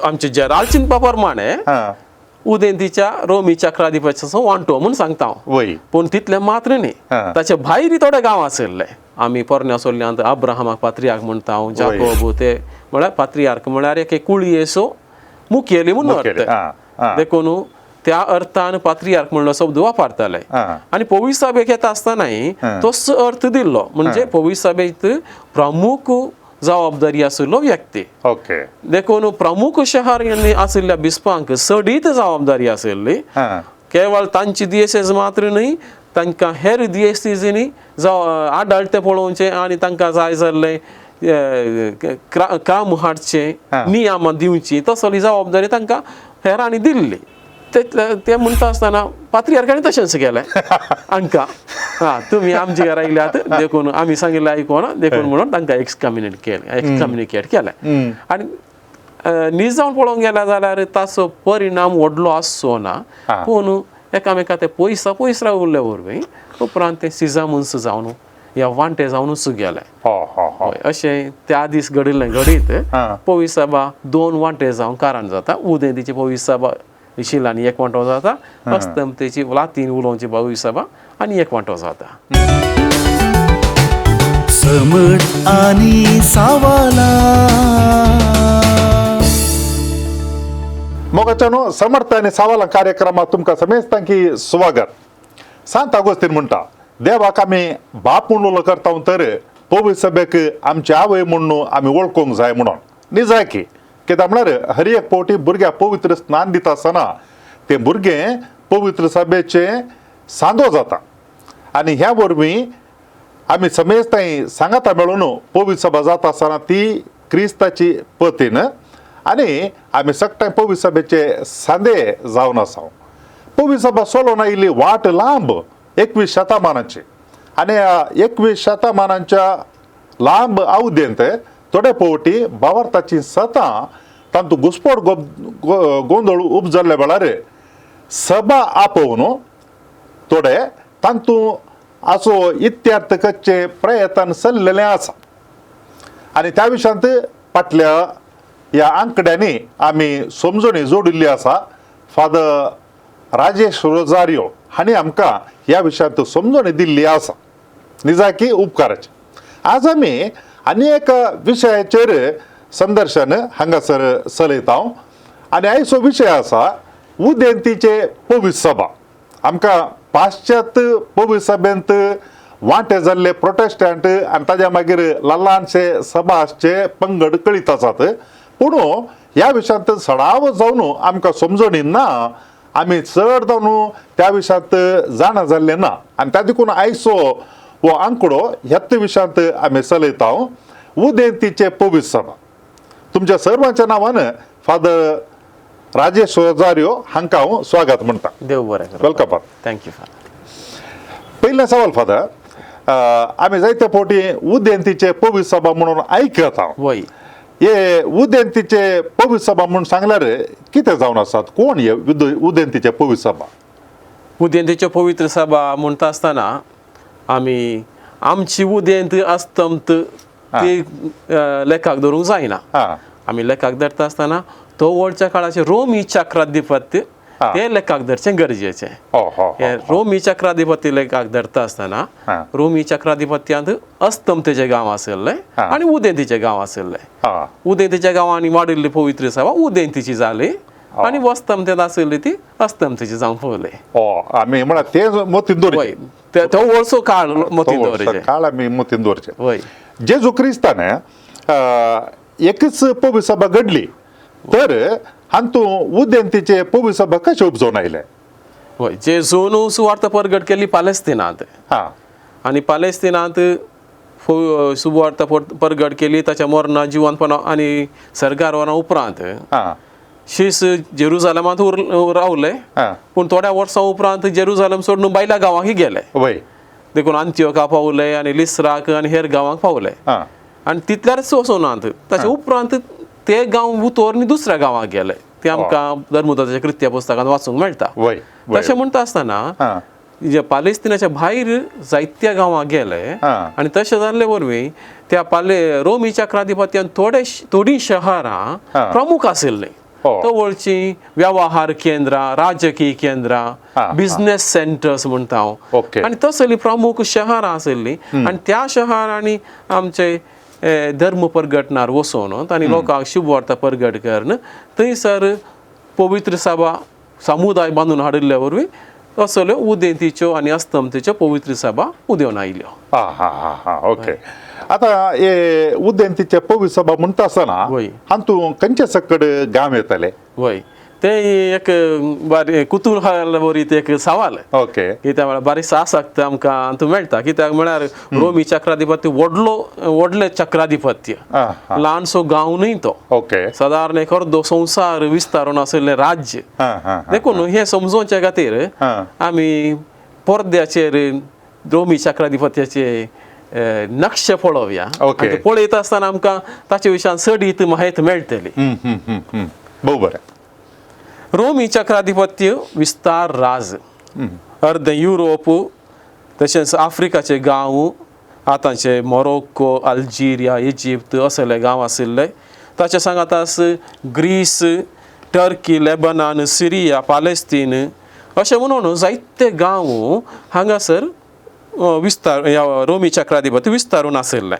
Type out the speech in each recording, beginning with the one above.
आमचे जेरालचिंपा प्रमाणे उदेंतीच्या रोमी चक्राधिपत्याचो वांटो म्हणून सांगता हांव. पूण तितले मात्र न्ही, ताचे भायरय थोडे गांव आशिल्ले. आमी पोरण्या सोल्ल्यांत अब्राहमाक पात्रियार्क म्हणटा हांव, जाकोब ते म्हळ्यार पात्रियार्क म्हळ्यार एक कुळयेचो मुखेली म्हणून अर्थ. देखून त्या अर्थान पात्रियार्क म्हणलो शब्द वापरताले. आनी पवित्र सभेक येता आसतनाय तोच अर्थ दिल्लो. म्हणजे पवित्र सभेत प्रमुख जबाबदारी आशिल्लो व्यक्ती. देखून प्रमुख शहर आशिल्ल्या बिस्पांक चडीत जबाबदारी आशिल्ली. केवळ तांची दियेसेस मात्र न्ही, तांकां हेर दियेसीनी आढळते पळोवचे आनी तांकां जाय जाल्ले काम हाडचे, नियम दिवची, तसली जबाबदारी तांकां हेरांनी दिल्ली. ते म्हणटा आसतना पात्रियार्कांनी तशेंच केलें हांकां. तुमी आमच्या घरा येयल्यात, देखून आमी सांगिल्लें आयकोना, देखून म्हणून तांकां एक्सकम्युनिकेट केलें. आनी न्हीज जावन पळोवंक गेल्यार जाल्यार ताचो परिणाम व्हडलो आसचो ना. पूण एकामेका ते पयस रावले वरवीं उपरांत ते सिजामुन्स जावन या वांटे जावनूच गेले. अशें त्या दीस घडिल्लें घडीत पवित्र सभा 2 वांटे जावन कारण जाता. उदेंतीची पवित्र सभा शिलांनी एक वांटो जाता, अस्तंतेची लातीन उलोवची पवित्र सभा आनी एक वांटो जाता. समट आनी सावाला मोगाच्यानो समर्थ आनी सावाला कार्यक्रमात तुमकां समेस्तांकी स्वागत. सांत अगोस्तीन म्हणटा, देवाक आमी बाप म्हणून उलो करता तर पवित्र सभेक आमची आवय म्हणून आमी वळखूंक जाय म्हणून. न्ही जाय की, कित्याक म्हळ्यार हर एक फावटी भुरग्याक पवित्र स्नान दिता आसतना ते भुरगें पवित्र सभेचे सांदो जाता. आनी ह्या वरवीं आमी समेस्तांय सांगाता मेळून पवित्र सभा जाता आसतना ती क्रिस्ताची पतीन आनी आमी सगळे पवित्र सभेचे सांदे जावन आसा. पवित्र सभा चलोवन आयिल्ली वाट लांब 21 शतमानाची. आनी 21 शतमानाच्या लांब अवधेंत थोडे फावटी भावार्थाची सतां तांतू घुसपट गोंदळ उपजल्ल्या वेळार सभा आपोवन थोडे तांतू असो इत्यार्थ करचे प्रयत्न चल्लेले आसा. आनी त्या विशयांत फाटल्या ह्या आंकड्यांनी आमी समजुणी जोडिल्ली आसा. फादर राजेश रोजारियो हांणी आमकां ह्या विशयांत समजुणी दिल्ली आसा. निजाकी उपकाराची. आज आमी आनी एक विशयाचेर संदर्शन हांगासर चलयता. आनी आयचो विशय आसा उदेंतीचे पवित्र सभा. आमकां पाश्चात्य पवित्र सभेंत वांटे जाल्ले प्रोटेस्टंट आनी ताज्या मागीर ल्हानशे सभाचे पंगड कळीत आसात. पूण ह्या विशयांत सडाव जावन आमकां समजणी ना. आमी चड जावन त्या विशयांत जाणा जाल्ले ना. आनी त्या देखून आयचो हो आंकडो ह्याच विशयांत आमी चलयता. उदेंतीचे पवित्र सभा. तुमच्या सर्वांच्या नांवान फादर राजेश रोजारियो हांकां हांव स्वागत म्हणटा. देव बरें करूं. वेलकम. Thank you father. पयले सवाल फादर, आमी जायते फावटी उदेंतीचे पवित्र सभा म्हणून आयकता. हे उदेंतीचे पवित्र सभा म्हणून सांगल्यार कितें जावन आसात? कोण हे उदेंतीचे पवित्र सभा? उदेंतीचे पवित्र सभा म्हणटा आसतना आमी आमची उदेंत अस्तंत ती लेखाक धरूंक जायना. आमी लेखाक धरता आसतना तो वडच्या काळाचे रोमी चक्राधिपत्य ते लेखाक धरचें गरजेचें. हे रोमी चक्राधिपत्य लेखाक धरता आसतना रोमी चक्राधिपत्यांत अस्तंतेचे गांव आशिल्ले आनी उदेंतीचे गांव आशिल्ले. उदेंतीच्या गांवांनी वाडिल्ली पवित्र सभा उदेंतीची जाली आनी वस्तंतेंत आशिल्ली ती अस्तंतेची जावन पळयली. आमी म्हळ्यार ते मतीन दवरचे. तो वर्सो काळ मतीन दवरचे. काळ आमी मतीन दवरचे. जेजू क्रिस्तान एकच पवित्र सभा घडली तर हातूंत उदेंतीचे पवित्र सभा कशे उपजोवन आयले? जेजून सुवार्थ परगट केली पालेस्तिनांत. आनी पालेस्तिनांत सुवार्थ परगट केली. ताच्या मरणा जिवंतपणा आनी सरगारवना उपरांत शीस जेरुजालेमांत रावले. पूण थोड्या वर्सां उपरांत जेरुजालेम सोडून भायल्या गांवांकय गेले. देखून अंत्योका पावले आनी लिस्राक आनी हेर गांवांक पावले. आनी तितल्यारच वचोनात. ताच्या उपरांत ते गांव उतोर दुसऱ्या गांवांक गेले. ते आमकां धर्मदूताच्या कृत्य पुस्तकांत वाचूंक मेळटा. तशें म्हणटा आसतना जे पालेस्तिनाच्या भायर जायत्या गांवां गेले आनी तशें जाल्ले वरवीं त्या रोमी चक्राधिपत्यान थोडीं शहरां प्रमुख आशिल्लीं. जवळची व्यवहार केंद्रां, राजकीय केंद्रां, बिझनेस सेंटर्स म्हणटा हांव, आनी तसली प्रमुख शहरां आशिल्लीं. आनी त्या शहरांनी आमचे धर्म परगटणार वचून आनी लोकांक शुभ वार्ता परगट करून थंयसर पवित्र सभा समुदाय बांदून हाडिल्ल्या वरवीं असल्यो उदेंतीच्यो आनी अस्तंतेच्यो पवित्र सभा उदेवन आयल्यो. ओके. आता हे उदेंतीचे पवित्र सभा म्हणटा आसतना हातूंत खंयचे सकड गांव येतले? वय ते एक बारी कुतूहल भरीत एक सवाल. ओके. कित्याक म्हळ्यार बारीकसो आसक्त आमकां हातूंत मेळटा. कित्याक म्हळ्यार रोमी चक्राधिपत्य व्हडलें चक्राधिपत्य, ल्हानसो गांव न्हय तो. ओके. सादारण एक अर्दो संवसार विस्तारून आशिल्लें राज्य. देखून हे समजोवचे खातीर आमी पडद्याचेर रोमी चक्राधिपत्याचे नक्षे पळोवया. पळयता आसतना आमकां ताचे विशयान सडीत माहिती मेळटली. बरोबर. रोमी चक्राधिपत्य विस्तार राज अर्द युरोप, तशेंच आफ्रिकाचे गांव, आतांचे मोरोक्को, अल्जेरिया, इजिप्त असले गांव आशिल्ले. ताचे सांगातास ग्रीस, टर्की, लेबनान, सिरिया, पालेस्तीन अशें म्हणून जायते गांव हांगासर विस्तार रोमी चक्राधिपत्य विस्तारून आशिल्लें.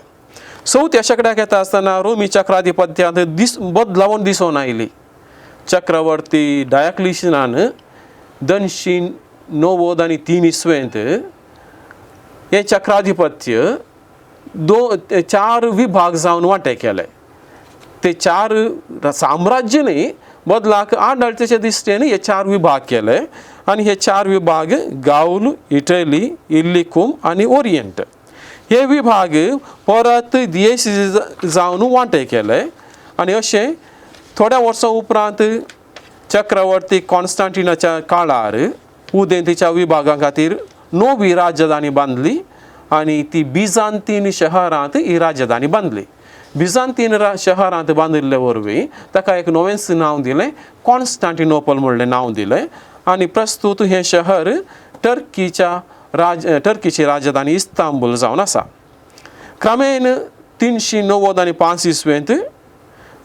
चवथ्या शेंकड्याक येता आसतना रोमी चक्राधिपत्यांत बदलावण दिसून आयली. चक्रवर्ती डायक्लिशियनान 293 इसवेंत हे चक्राधिपत्य 4 विभाग जावन वांटे केले. ते 4 साम्राज्य न्ही, बदलाक आडळतेचे दिश्टेन हे 4 विभाग केले. आनी हे 4 विभाग गाऊल, इटली, इल्लिकुम आनी ओरियंट हे विभाग परत देश जावन वांटे केले. आनी अशें थोड्या वर्सां उपरांत चक्रवर्ती कॉन्स्टंटिनाच्या काळार उदेंतीच्या विभागा खातीर नवी राजधानी बांदली आनी ती बिजांतीन शहरांत ही राजधानी बांदली. बिजांतीन शहरांत बांदिल्ले वरवीं ताका एक नवेंच नांव दिलें, कॉन्स्टंटिनोपल म्हणलें नांव दिलें. आनी प्रस्तूत हें शहर टर्कीची राजधानी इस्तांबूल जावन आसा. क्रमेन 395 इसवेंत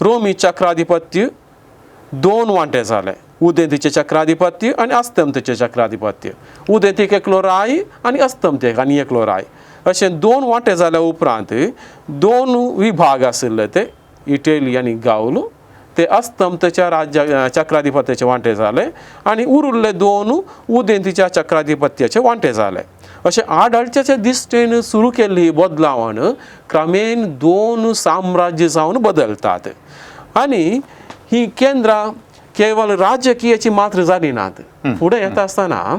रोमी चक्राधिपत्य 2 वांटे जालें. उदेंतीचें चक्राधिपत्य आनी अस्तंतेचें चक्राधिपत्य. उदेंतीक एकलो राय आनी अस्तंतेक आनी एकलो राय अशें 2 वांटे जाल्या उपरांत 2 विभाग आशिल्ले ते इटली आनी गाऊल ते अस्तंतेच्या चक्राधिपत्याचे वांटे जाले आनी उरिल्ले 2 उदेंतीच्या चक्राधिपत्याचे वांटे जाले. अशें आडळच्याचे दिश्टेन सुरू केल्ली ही बदलावण क्रमेन 2 साम्राज्य जावन बदलतात. आनी ही केंद्रां केवळ राजकीयाची मात्र जाली नात. फुडें येता आसतना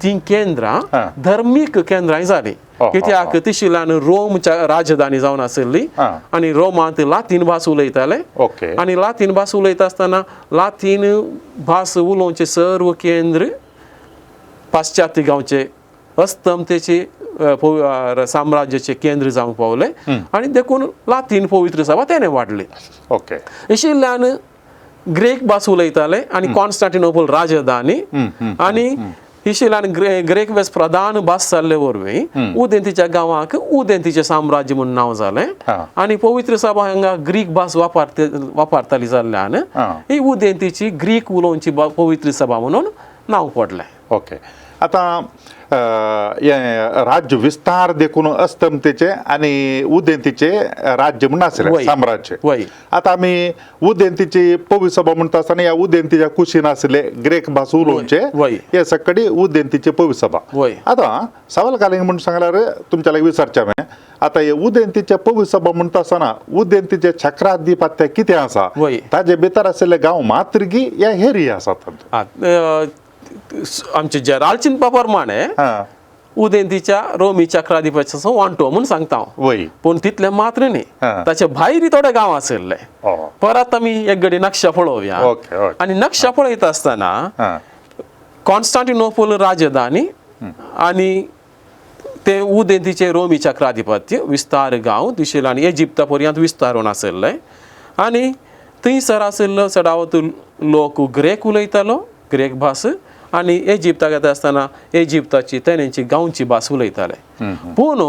ती केंद्रां धर्मीक केंद्रांय जाली. कित्याक तिशिल्यान रोम राजधानी जावन आशिल्ली आनी रोमांत लातीन भास उलयताले. आनी लातीन भास उलयता आसतना लातीन भास उलोवचे सर्व केंद्र पाश्चात्य गांवचे अस्तंतेचे साम्राज्याचे केंद्र जावंक पावले. आनी देखून लातीन पवित्र सभा तेणे वाडली. इशिल्ल्यान ग्रेक भास उलयताले आनी कॉन्स्टंटिनोपल राजधानी आनी इशिल्ल्यान ग्रेक भास प्रधान भास जाल्ले वरवीं उदेंतीच्या गांवाक उदेंतीचें साम्राज्य म्हूण नांव जालें. आनी पवित्र सभा हांगा ग्रीक भास वापरताली जाल्ल्यान ही उदेंतीची ग्रीक उलोवची पवित्र सभा म्हणून नांव पडलें. ओके. आता राज्य विस्तार देखून अस्तंतेचे आणि उदेंतीचे राज्य म्हणून आशिल्ले साम्राज्य. आता आमी उदेंतीची पवित्र सभा म्हणटा आसतना ह्या उदेंतीच्या कुशीन आशिल्ले ग्रेक भास उलोवचे हे सकडी उदेंतीची पवित्र सभा. आता सवाल घालींग म्हणून सांगल्यार तुमच्या लागीं विचारचें हांवें. आता हे उदेंतीचे पवित्र सभा म्हणटा आसतना उदेंतीचे चक्राधिपत्य कितें आसा ताजे भितर आशिल्ले गांव मात्रगी या हेरी आसात? आमचे जेराल्डचिन प्रमाणे उदेंतीच्या रोमी चक्राधिपत्याचो वांटो म्हणून सांगता हांव. पूण तितले मात्र न्ही, ताचे भायर थोडे गांव आशिल्ले. परत आमी एक घडी नक्षा पळोवया. आनी नक्षा पळयता आसतना कॉन्स्टंटिनोपल राजधानी आनी ते उदेंतीचे रोमी चक्राधिपत्य विस्तार गांव दिशिल्ले आनी इजिप्ता पर्यंत विस्तारून आशिल्ले. आनी थंयसर आशिल्लो चडावत लोक ग्रेक उलयतालो, ग्रेक भास, आनी इजिप्ताक येता आसतना इजिप्ताची तेंची गांवची भास उलयताले पूण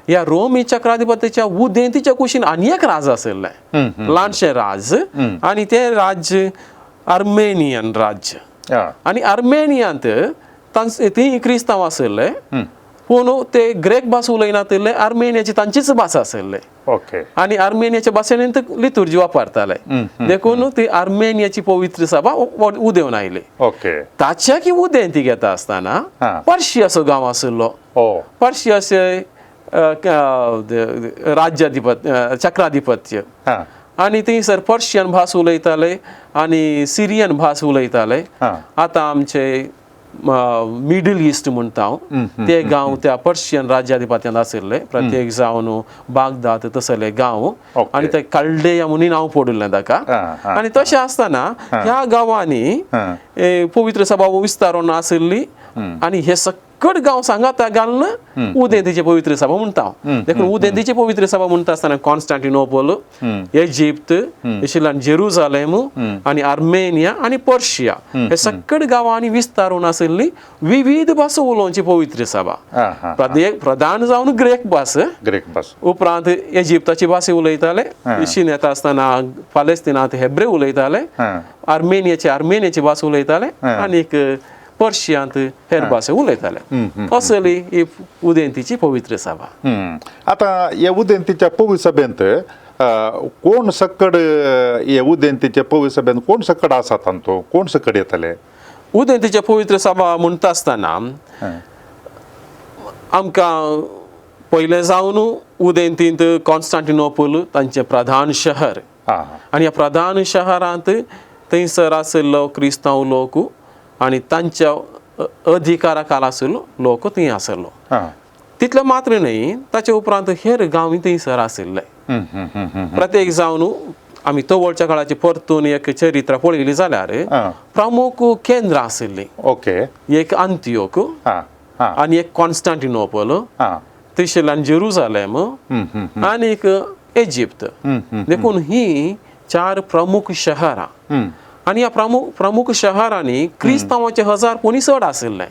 ह्या रोमी चक्राधिपतीच्या उदेंतीच्या कुशीन आनी एक राज आशिल्लें ल्हानशें राज आनी तें राज्य आर्मेनियन राज्य आनी आर्मेनियांत ती क्रिस्तांव आशिल्ले पूण ते ग्रेक भास उलयनाशिल्ले आर्मेनियाची तांचीच भास आशिल्ले ओके आनी आर्मेनियाच्या भाशेन लितुर्जी वापरताले देखून ती आर्मेनियाची पवित्र सभा उदेवन आयली ओके ताच्या की उदेंती घेता आसतना पर्शियाचो गांव आशिल्लो पर्शियाचे राज्याधिपत्य चक्राधिपत्य आनी थंयसर पर्शियन भास उलयताले आनी सिरियन भास उलयताले आतां आमचे मिडल ईस्ट म्हणटा हांव ते गांव त्या पर्शियन राज्याधिपत्यांत आशिल्ले प्रत्येक जावन बागदाद तसले गांव आनी ते कल्डेया म्हणून नांव पडिल्लें ताका आनी तशें आसतना ह्या गांवांनी पवित्र सभा विस्तारून आशिल्ली आनी हे सकट गांव सांगात घालून उदेंतीची पवित्र सभा म्हणटा हांव देखून उदेंतीची पवित्र सभा म्हणटा आसतना कॉन्स्टँटिनोपल इजिप्त इस्रायल जेरुझलेम आनी आर्मेनिया आनी पर्शिया हे सकट गांवांनी विस्तारून आशिल्ली विविध भासो उलोवची पवित्र सभा प्रधान जावन ग्रेक भास उपरांत इजिप्ताची भास उलयताले इशीन येता आसतना पालेस्तिनांत हेब्रे उलयताले आर्मेनियाची भास उलयताले आनीक पर्शियांत हेर भाशा उलयताले असली ही उदेंतीची पवित्र सभा आता ह्या उदेंतीच्या पवित्र सभेंत कोण सकड हे उदेंतीच्या पवित्र सभेंत कोण सकड आसा तांचो कोण सकड येतले उदेंतीच्या पवित्र सभा म्हणटा आसतना आमकां पयलें जावन उदेंतींत कॉन्स्टँटिनोपल तांचें प्रधान शहर आनी ह्या प्रधान शहरांत थंयसर आशिल्लो क्रिस्तांव लोक आनी तांच्या अधिकारा खाला आशिल्लो लोक थंय आशिल्लो तितलें मात्र न्ही ताचे उपरांत हेर गांवूय थंयसर आशिल्ले प्रत्येक जावन आमी तवळच्या काळाची परतून एक चरित्रां पळयलीं जाल्यार प्रमुख केंद्रां आशिल्लीं ओके एक अंत्योक आनी एक कॉन्स्टँटिनोपल तिशेल्यान जेरुझलेम आनीक इजिप्त देखून ही 4 प्रमुख शहरां आनी ह्या प्रमुख शहरांनी क्रिस्तांवाचे हजार कोणी चड आशिल्ले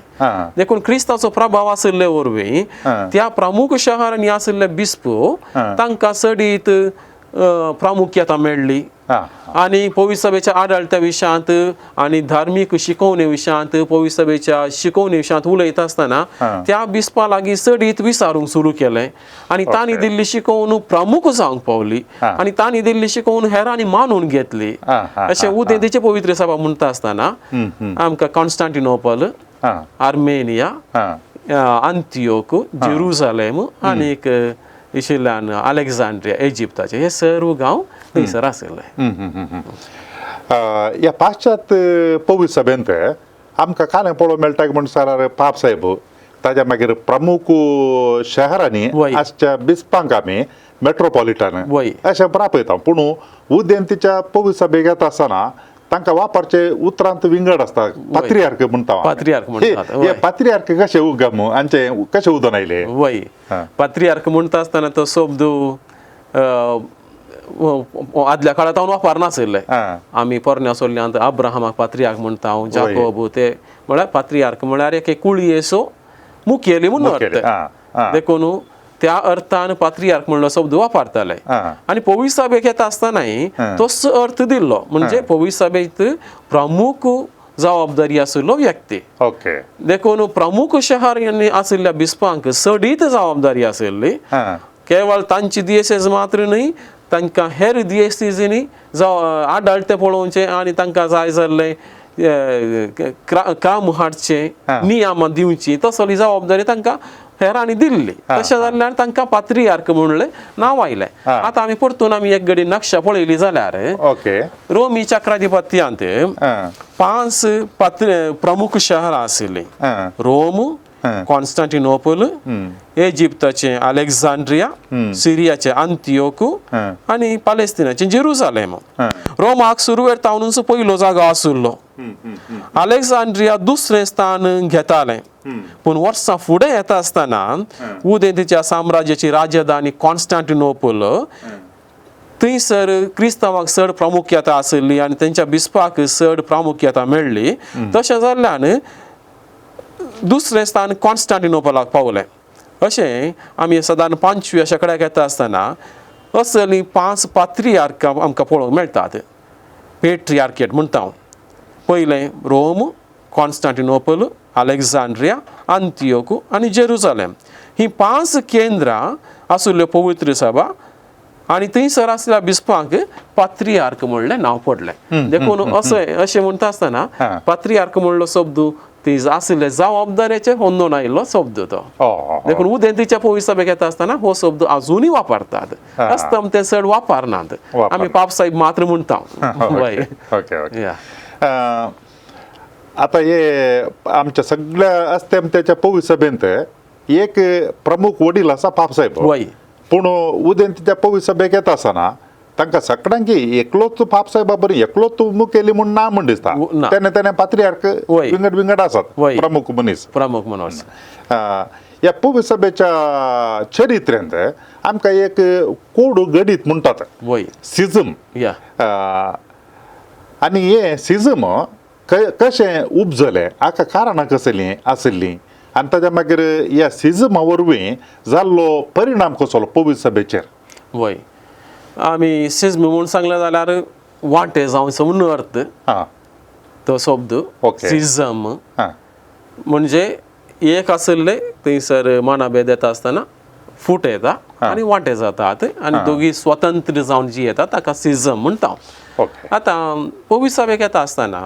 देखून क्रिस्तांचो प्रभाव आशिल्ले वरवीं त्या प्रमुख शहरांनी आशिल्ले बिस्पो तांकां चडीत प्रामुख्यता मेळ्ळी आनी पवित्र सभेच्या आडळत्या विशयांत आनी धार्मीक शिकवणे विशयांत पवित्र सभेच्या शिकवणे विशयांत उलयता आसतना त्या बिस्पा लागीं चडीत विचारूंक सुरू केलें आनी तांणी दिल्ली शिकवणूक प्रमुख जावंक पावली आनी तांणी दिल्ली शिकवणूक हेरांनी मानून घेतली अशें उदेंतीची पवित्र सभा म्हणटा आसतना आमकां कॉन्स्टँटिनोपल आर्मेनिया अंत्योक जेरुझलेम आनीक इशिल्यान अलेक्झांड्रिया इजिप्ताचे हे सर्व गांव थंयसर आशिल्ले ह्या पाश्चात्य पवित्र सभेंत आमकां कांय पळोवंक मेळटा की म्हणसर पाप साहेब ताज्या मागीर प्रमुख शहरांनी आजच्या बिस्पांक आमी मेट्रोपॉलिटन अशें पळयता पूण उदेंतीच्या पवित्र सभेक येता आसतना तांकां वापरचे उतरांत विंगड आसता पात्रियार्क म्हणटा पात्रियार्क कशें उगम हांचे कशें उदोन आयले वय पात्रियार्क म्हणटा आसतना तो शब्द आदल्या काळांत हांव वापरनाशिल्ले आमी पोरण्या सोल्ल्यांत अब्राहमाक पात्रियार्क म्हणटा हांव जाकोब ते म्हळ्यार पात्रियार्क म्हळ्यार एक कुळयेचो मुखेली म्हणून अर्थ देखून त्या अर्थान पात्रियार्क म्हणलो शब्द वापरताले आनी पवित्र सभेक येता आसतनाय तोच अर्थ दिल्लो म्हणजे पवित्र सभेत प्रमुख जबाबदारी आशिल्लो व्यक्ती देखून प्रमुख शहर आशिल्ल्या बिस्पांक चडीत जबाबदारी आशिल्ली केवळ तांची दियेसेस मात्र न्ही तांकां हेर दियेसीनी आडळते पळोवचे आनी तांकां जाय जाल्ले काम हाडचे नियम दिवची तसली जबाबदारी तांकां हेरांनी दिल्ली तशें जाल्ल्यान तांकां पात्रियार्क म्हणलें नांव आयलें आतां आमी परतून आमी एक घडी नक्षा पळयली जाल्यार रोमी चक्राधिपत्यांत 5 प्रमुख शहरां आशिल्लीं रोम कॉन्स्टँटिनोपल इजिप्ताचे अलेक्झांड्रिया सिरियाचे अंतियोक आनी पालेस्तिनाचे जेरुझलेम रोमाक सुरवेर तावनूच पयलो जागो आशिल्लो अलेक्झांड्रिया दुसरें स्थान घेतालें पूण वर्सां फुडें येता आसतना उदेंतीच्या साम्राज्याची राजधानी कॉन्स्टँटिनोपल थंयसर क्रिस्तांवाक चड प्रामुख्यता आशिल्ली आनी तेंच्या बिस्पाक चड प्रामुख्यता मेळ्ळी तशें जाल्ल्यान दुसरें स्थान कॉन्स्टँटिनोपलाक पावलें अशें आमी सादारण 5व्या शेकड्याक येता आसतना असली 5 पात्रियार्क आमकां पळोवंक मेळटात. पेट्रियार्केट म्हणटा हांव. पयलें रोम, कॉन्स्टँटिनोपल, अलेक्झांड्रिया, आंतियोकू आनी जेरुसालेम ही 5 केंद्रां आशिल्ल्यो पवित्र सभा आनी थंयसर आसलेल्या बिस्पांक पात्रियार्क म्हणलें नांव पडलें. देखून अशें म्हणटा आसतना पात्रियार्क म्हणलो शब्द ती आशिल्ले जबाबदारेचेर होंदून आयिल्लो शब्द तो. देखून उदेंतीच्या पवित्र सभेक येता आसतना हो शब्द अजुनूय वापरतात. अस्तम ते चड वापरनात. आमी पापसाहेब मात्र म्हणटा. आता हे आमच्या सगळ्या अस्तेमतेच्या पवित्र सभेंत एक प्रमुख वडील आसा पापसाहेब. पूण उदेंतीच्या पवित्र सभेक येता आसतना तांकां सगळ्यांक एकलोच पापसाहेबा बरी एकलोच मुखेली म्हूण ना म्हण दिसता. तेणे पात्रियार्क विंगड विंगड आसात प्रमुख मनीस. ह्या पवित्र सभेच्या चरित्र्यांत आमकां एक कोड घडीत म्हणटात सिझम. आनी हे सिझम कशें उपजलें हाका कारणां कसलीं आशिल्लीं आनी ताच्या मागीर ह्या सिझमा वरवीं जाल्लो परिणाम कसलो पवित्र सभेचेर. वय आमी सिझम म्हूण सांगलें जाल्यार वांटे जावचो म्हणून अर्थ तो शब्द सिझम म्हणजे एक आशिल्ले थंयसर मानाभेद येता आसतना फूट येता आनी वांटे जातात आनी दोगी स्वतंत्र जावन जी येता ताका सिझम म्हणटा. आतां पवित्र सभेक येता आसतना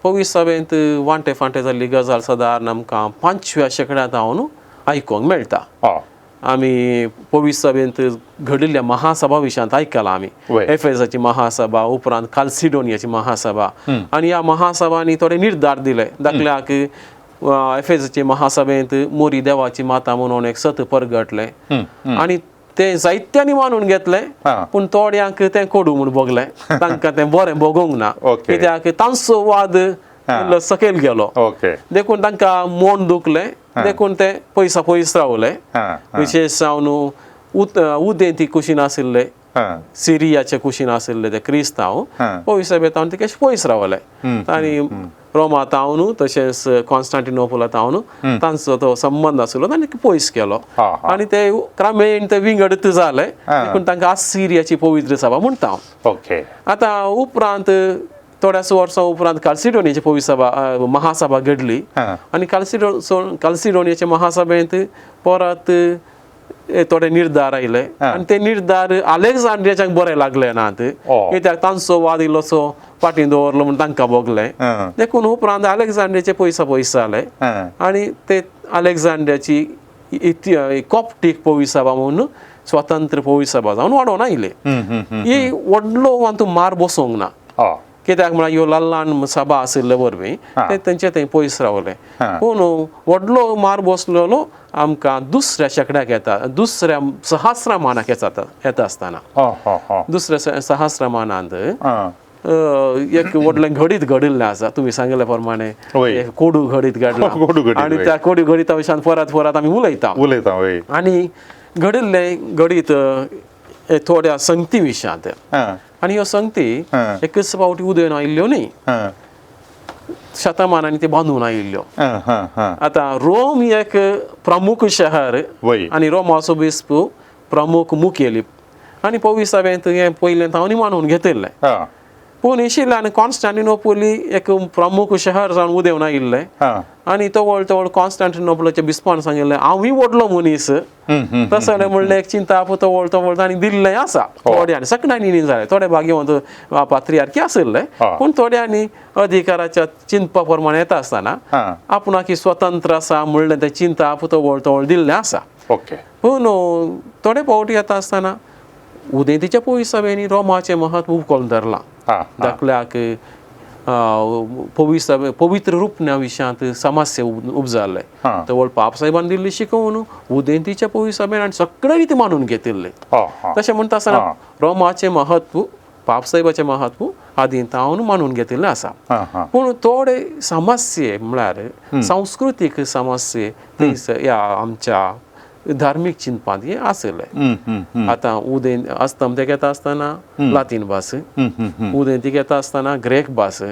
पवित्र सभेंत वांटे फांटे जाल्ली गजाल सादारण आमकां 5व्या शेकड्यांत हांव आयकोंक मेळटा. आमी पवित्र सभेंत घडिल्ल्या महासभा विशयांत आयकलां आमी. एफेसाची महासभा उपरांत काल्सिडोनियाची महासभा आनी ह्या महासभांनी थोडे निर्धार दिले. दाखल्याक एफेसाचे महासभेंत मोरी देवाची माता म्हणून एक सत परगटले आनी ते जायत्यांनी मानून घेतले पूण थोड्यांक ते कोडू म्हूण बगले. तांकां तें बरें बगोंक ना कित्याक तांचो वाद सकयल गेलो. देखून तांकां मन दुखलें. देखून ते पयस रावले. विशेश जावन उदेंती कुशीन आशिल्ले सिरियाचे कुशीन आशिल्ले ते क्रिस्तांव पवित्र सभेंत हांव ते पयस रावले. आनी रोमांत हांव तशेंच कॉन्स्टँटिनोपलांत हांव तांचो तो संबंद आशिल्लो तांणी पयस केलो आनी ते क्रमेण ते विंगडत जाले. देखून तांकां सिरियाची पवित्र सभा म्हणटा हांव. आतां उपरांत थोड्याच वर्सां उपरांत काल्सिडोनियाची पवित्र सभा महासभा घडली आनी काल्सिडोनियाच्या महासभेंत परत थोडे निर्धार आयले आनी ते निर्धार अलेक्झांड्रियाच्याक बरे लागले नात कित्याक तांचो वाद इल्लोसो फाटीं दवरलो म्हूण तांकां बगलें. देखून उपरांत अलेक्झांड्रियाचे पयस जाले आनी ते अलेक्झांड्रियाची कॉप्टीक पवित्र सभा म्हणून स्वतंत्र पवित्र सभा जावन वाडोवन आयले. ही व्हडलो हातूंत मार बसोंक ना कित्याक म्हळ्यार ह्यो ल्हान ल्हान सभा आशिल्ले वरवीं ते तेंचे थंय पयस रावले. पूण व्हडलो मार बसलेलो आमकां दुसऱ्या शेकड्याक येता दुसऱ्या सहस्रमानाक येता आसतना. दुसऱ्या सहस्रमानांत एक व्हडलें घडीत घडिल्लें आसा. तुमी सांगिल्ले प्रमाणे एक कोडू घडीत घडला आनी त्या कोडू घडिता विशयान परत आमी उलयता आनी घडिल्लें घडीत थोड्या संगती विशयांत. आनी ह्यो संगती एकच फावटी उदयन आयिल्ल्यो न्ही शतमानांनी ते बांदून आयिल्ल्यो. आतां रोम ही एक प्रमुख शहर आनी रोमाचो बिस्प प्रमुख मुखेली आनी पवित्र सभेंत हें पयलें हांव मानून घेतिल्लें. पूण इशिल्ल्यान कॉन्स्टँटिनोपल एक प्रमुख शहर जावन उदेवन आयिल्लें आनी तो व्हड कॉन्स्टँटिनोपलाच्या बिस्पान सांगिल्लें हांवूय व्हडलो मनीस तशें जाल्यार म्हणलें एक चिंता तो व्हड आनी दिल्लें आसा. थोड्यांनी सगळ्यांनी न्ही जालें थोडे भाग्यवंत पात्रियार्की आशिल्ले पूण थोड्यांनी अधिकाराच्या चिंतपा प्रमाणे येता आसतना आपणाकी स्वतंत्र आसा म्हणलें तें चिंता तो व्हड दिल्लें आसा. पूण थोडे फावटी येता आसतना उदेंतीच्या पवित्र सभेनी रोमाचें महत्व उखलून धरलां. दाखल्याक पवित्र रुपण्या विशयांत समस्या उपजाल्ले. तर पापसाहेबान दिल्ली शिकवण उदेंतीच्या पवित्र सभेन आनी सगळ्यांनी ती मानून घेतिल्ली. तशें म्हणटा आसतना रोमाचें महत्व पापसाहेबाचें महत्व आदीं हांव मानून घेतिल्लें आसा. पूण थोडे समस्ये म्हळ्यार सांस्कृतीक समस्ये ह्या आमच्या धार्मीक चिंतपांत हे आशिल्ले. आतां उदेंत अस्तम ते घेता आसतना लातीन भास उदेंती घेता आसतना ग्रेक भास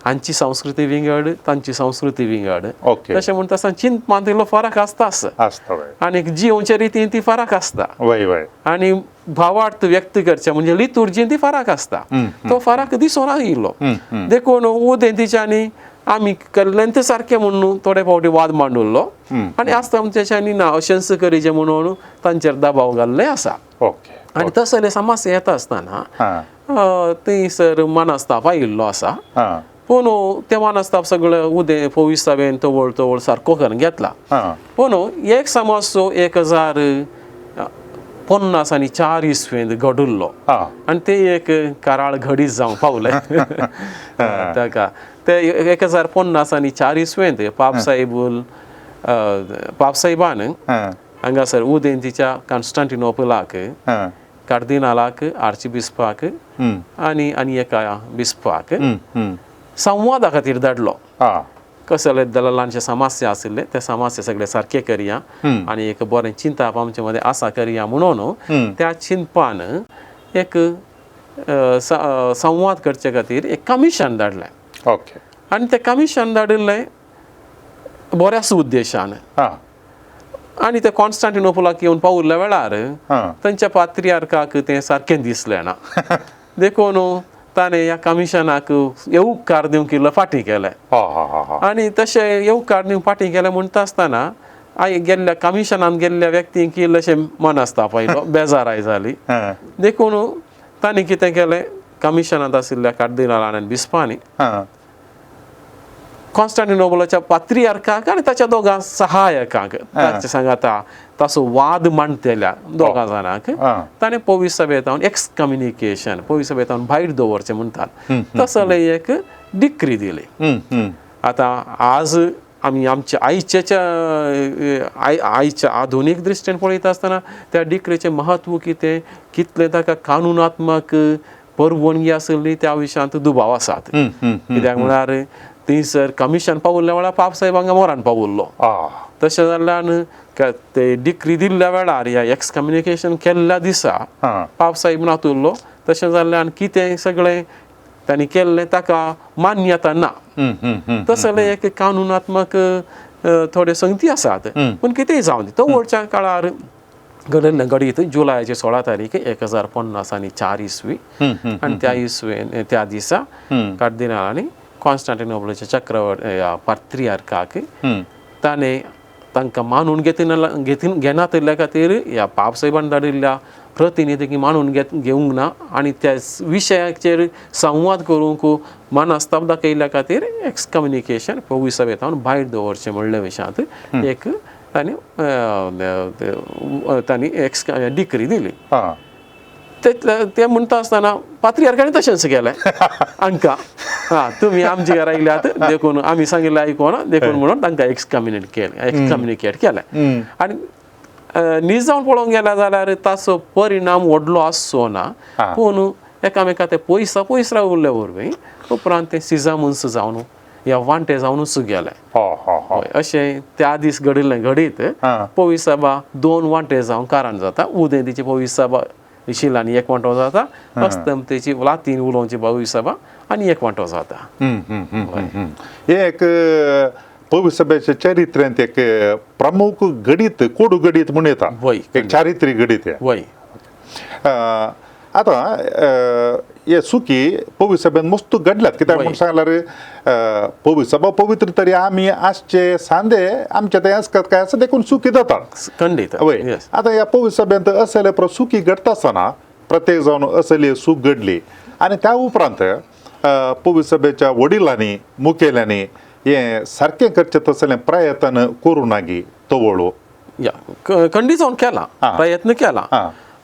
हांची संस्कृती विंगड तांची संस्कृती विंगड ओके. तशें म्हणटा आसतना चिंतपांतलो फरक आसताच आसता वय आनी जिवचे रितीन ती फरक आसता वय वय आनी भावार्थ व्यक्त करचे म्हणजे लितुर्जीन ती फरक आसता तो फरक दिसून येयलो देखून उदेंतीच्यांनी आमी केल्लें ते सारकें म्हणून थोडे फावटी वाद मांडुल्लो आनी आसता आमच्याच्यांनी ना अशेंच करीचे म्हणून तांचेर दबाव घाल्ले आसा ओके आनी तसले समस्या येता आसतना थंयसर मनस्ताप आयिल्लो आसा हां पूण ते मनस्ताप सगळे उदे फोवीस सभेन तवळ तवळ सारको करून घेतला हां पूण एक समस्यो 1050 आनी 4 इस्वेंत घडुल्लो हां आनी ते एक कराळ घडीच जावंक पावले ताका ते 1050 आनी 4 इस्वेंत पापसाहेबान हां हांगासर उदेंतीच्या कॉन्स्टँटिनोपलाक हां कार्दिनालाक आर्चबिस्पाक आनी एका बिस्पाक संवादा खातीर धाडलो हां कसले दलालांचे समस्या आशिल्ले ते समस्या सगळे सारखे करया आनी एक बरें चिंतप आमचे मध्ये आसा करया म्हणून त्या चिंतपान एक संवाद करचे खातीर एक कमिशन धाडलें ओके आनी ते कमिशन धाडिल्लें बऱ्याच उद्देशान हां आनी ते कॉन्स्टँटिनोपलाक येवन पावुल्ल्या वेळार हां तांच्या पात्रियार्काक तें सारकें दिसलें ना देखून ताणें ह्या कमिशनाक येवकार दिवंक इल्लो फाटीं केलें हां हां हां हां आनी तशें येवकार दिवंक फाटीं केलें म्हणटा आसतना गेल्ल्या कमिशनान गेल्ल्या व्यक्तींक इल्लेशें मनस्ताप आयलो बेजाराय जाली हां देखून तांणी कितें केलें कमिशनांत आशिल्ल्या कार्दिनालान आनी बिस्पांनी हां कॉन्स्टँटिनोपलाच्या पात्रियार्काक आनी ताच्या दोगां सहायकांक ताचे सांगाता ताचो वाद मांडतेल्या दोगां जाणांक ताणें पवीस सभेंत एक्सकम्युनिकेशन पवीस सभेंत भायर दवरचें म्हणटात तसले एक डिक्री दिली आतां आज आमी आमच्या आयच्या आधुनीक दृश्टीन पळयता आसतना त्या डिक्रीचें महत्व कितें कितलें ताका कानुनात्मक परवणगी आसली त्या विशयांत दुबाव आसात कित्याक म्हळ्यार थंयसर कमिशन पावुल्ल्या वेळार पापसाहेब हांगा मोरान पावुल्लो तशें जाल्ल्यान ते डिक्री दिल्ल्या वेळार ह्या एक्सकम्युनिकेशन केल्ल्या दिसा पापसाहेब नातुल्लो तशें जाल्ल्यान कितें सगळें तांणी केल्लें ताका मान्यता ना तसले एक कानुनात्मक थोडे संगती आसात पूण कितेंय जावं दी तो वरच्या काळार घडिल्लें घडीत जुलायाचे 16 तारीख 1050 आनी 4 इस्वी आनी त्या इस्वेन त्या दिसा कार्दिनालांनी कॉन्स्टँटिनोपलाच्या चक्रवर्ती पात्रियार्काक ताणें तांकां मानून घेनातल्या खातीर ह्या पापसाहेबान धाडिल्ल्या प्रतिनिधीक मानून घेवंक ना आनी त्या विशयाचेर संवाद करूंक मनस्ताप दाखयल्या खातीर एक्सकम्युनिकेशन पवीस सभेंत भायर दवरचें म्हणल्या विशयांत एक तांणी डिक्री दिली ते म्हणटा आसतना पात्रियार्कांनी तशेंच केलें हांकां तुमी आमचे घरा आयल्यात देखून आमी सांगिल्लें आयकोना देखून म्हणून तांकां एक्सकम्युनिकेट केलें आनी न्हीज जावन पळोवंक गेल्या जाल्यार ताचो परिणाम व्हडलो आसचो ना पूण एकामेका ते पयस रावुल्ले वरवीं उपरांत ते सिजामुन्स जावन ह्या वांटे जावनूच गेले अशें त्या दीस घडिल्लें घडीत पवीस सभा 2 वांटे जावन कारण जाता उदेंतीची पवीस सभा शिलांनी एक वांटो जाता अस्तंतेची लातीन उलोवची पवीस सभा आनी एक वांटो जाता एक पवीस सभेच्या चरित्र्यांत एक प्रमुख गडीत कोडू गडीत म्हणून येता एक चारित्र्य गडीत आतां हे सुखी पवीस सभेन मस्त घडल्यात कित्याक म्हणून सांगल्यार पवीस सभा पवित्र तरी आमी आसचे सांदे आमचे ते आसतात काय असं देखून सुखी जातात खंडीत वय आता ह्या पवीस सभेंत असले सुखी घडता आसतना प्रत्येक जावन असली सूख घडली आनी त्या उपरांत पवीस सभेच्या वडिलांनी मुखेल्यांनी हे सारकें करचें तसलें प्रयत्न करूं नागी तवळू खंडीत जावन केला प्रयत्न केला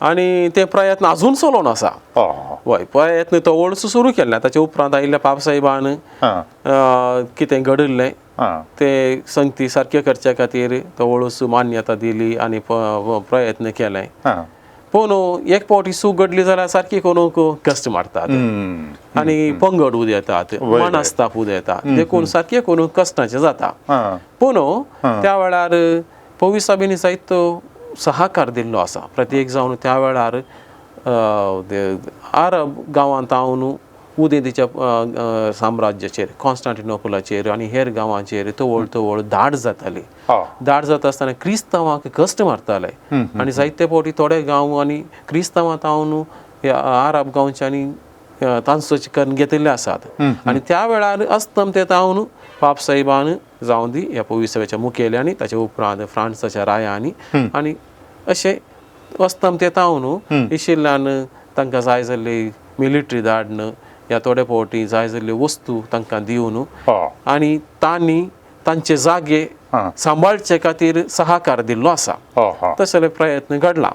आनी ते प्रयत्न अजून चलोवन आसा हय प्रयत्न तवळूच सुरू केल्ले ताचे उपरांत आयिल्ल्या पापसाहेबान कितें घडिल्लें ते संगती सारके करचे खातीर तवळूच मान्यता दिली आनी प्रयत्न केले पूण एक फावटी सूख घडली जाल्यार सारकी करूंक कश्ट मारतात आनी पंगड उदेतात मनस्ताप उदेतात देखून सारके करूंक कश्टाचें जाता पूण त्या वेळार पवीस सभेनी जायतो सहकार दिल्लो आसा प्रत्येक जावन त्या वेळार अरब गांवांत हांव उदेंतीच्या साम्राज्याचेर कॉन्स्टँटिनोपोलाचेर आनी हेर गांवांचेर तवळ तवळ धाड जाताली. धाड जाता आसतना क्रिस्तांवांक कश्ट मारताले आनी जायते फावटी थोडे गांव आनी क्रिस्तांवां तावन आरब गांवच्यांनी तांचो चिकन घेतिल्ले आसात. आनी त्या वेळार अस्तम ते तावन पाप साहेबान जावं दी ह्या पवित्र सभेच्या मुखेल्यांनी ताचे उपरांत फ्रांसाच्या रायांनी आनी अशें अस्तम ते तावन इशिल्ल्यान तांकां जाय जाल्ली मिलिटरी धाडन या थोडे फावटी जाय जाल्ल्यो वस्तू तांकां दिवन आनी तांणी तांचे जागे सांबाळचे खातीर सहकार दिल्लो आसा. तसले प्रयत्न घडला.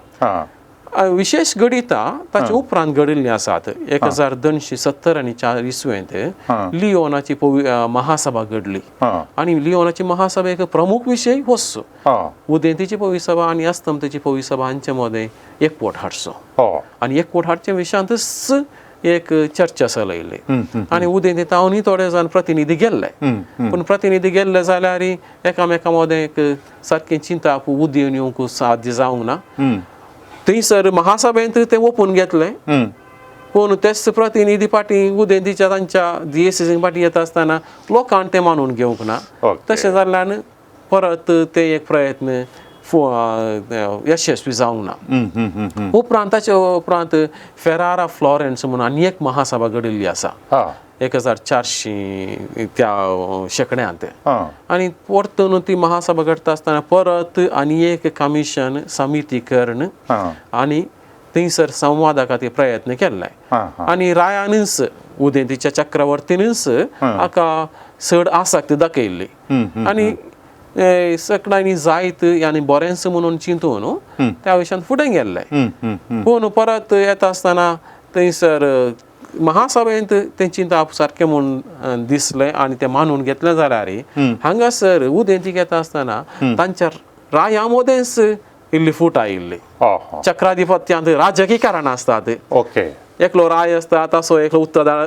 विशेष गणिता ताचे उपरांत घडिल्ली आसात. 1270 आनी 4 इसवेंत लिओनाची महासभा घडली आनी लिओनाची महासभेक प्रमुख विशय होच उदेंतीची पवित्र सभा आनी अस्तंतेची पवित्र सभा हांचे मदें एकवट हाडचो आनी एकवट हाडच्या विशयांतच एक चर्चा चलयली आनी उदेंती तावनी थोडे जाण प्रतिनिधी गेल्ले. पूण प्रतिनिधी गेल्ले जाल्यार एकामेका मदें एक सारकें चिंता उदेन येवंक साध्य जावंक ना. थंयसर महासभेंत ते ओपून घेतले. पूण तेच प्रतिनिधी पाटी उदेंतीच्या तांच्या DCC पाटी येता आसतना लोकांनी ते मानून घेवंक ना. तशें जाल्ल्यान परत ते एक प्रयत्न यशस्वी जावंक ना. उपरांताच्या उपरांत फेरारा फ्लॉरेन्स म्हणून आनी एक महासभा घडिल्ली आसा 1400 त्या शेकड्यांत. आनी परतून ती महासभा घडता आसतना परत आनी एक कमिशन समितीकरण आनी थंयसर संवादा खातीर प्रयत्न केल्ले आनी रायानूच उदेंतीच्या चक्रवर्तीनूच हाका चड आसक्त दाखयल्ली आनी सकडांनी जायत आनी बरेंच म्हणून चिंतून त्या विशयान फुडें गेल्ले. पूण परत येता आसतना थंयसर महासभेंत ते चिंता सारकें म्हणून दिसलें आनी ते मानून घेतलें जाल्यार हांगासर उदेंतीक येता आसतना तांच्या राया मदेंच इल्ली फूट आयिल्ली. चक्राधिपत्यांत राजकीय कारणां असतात. एकलो राय आसता ताचो एकलो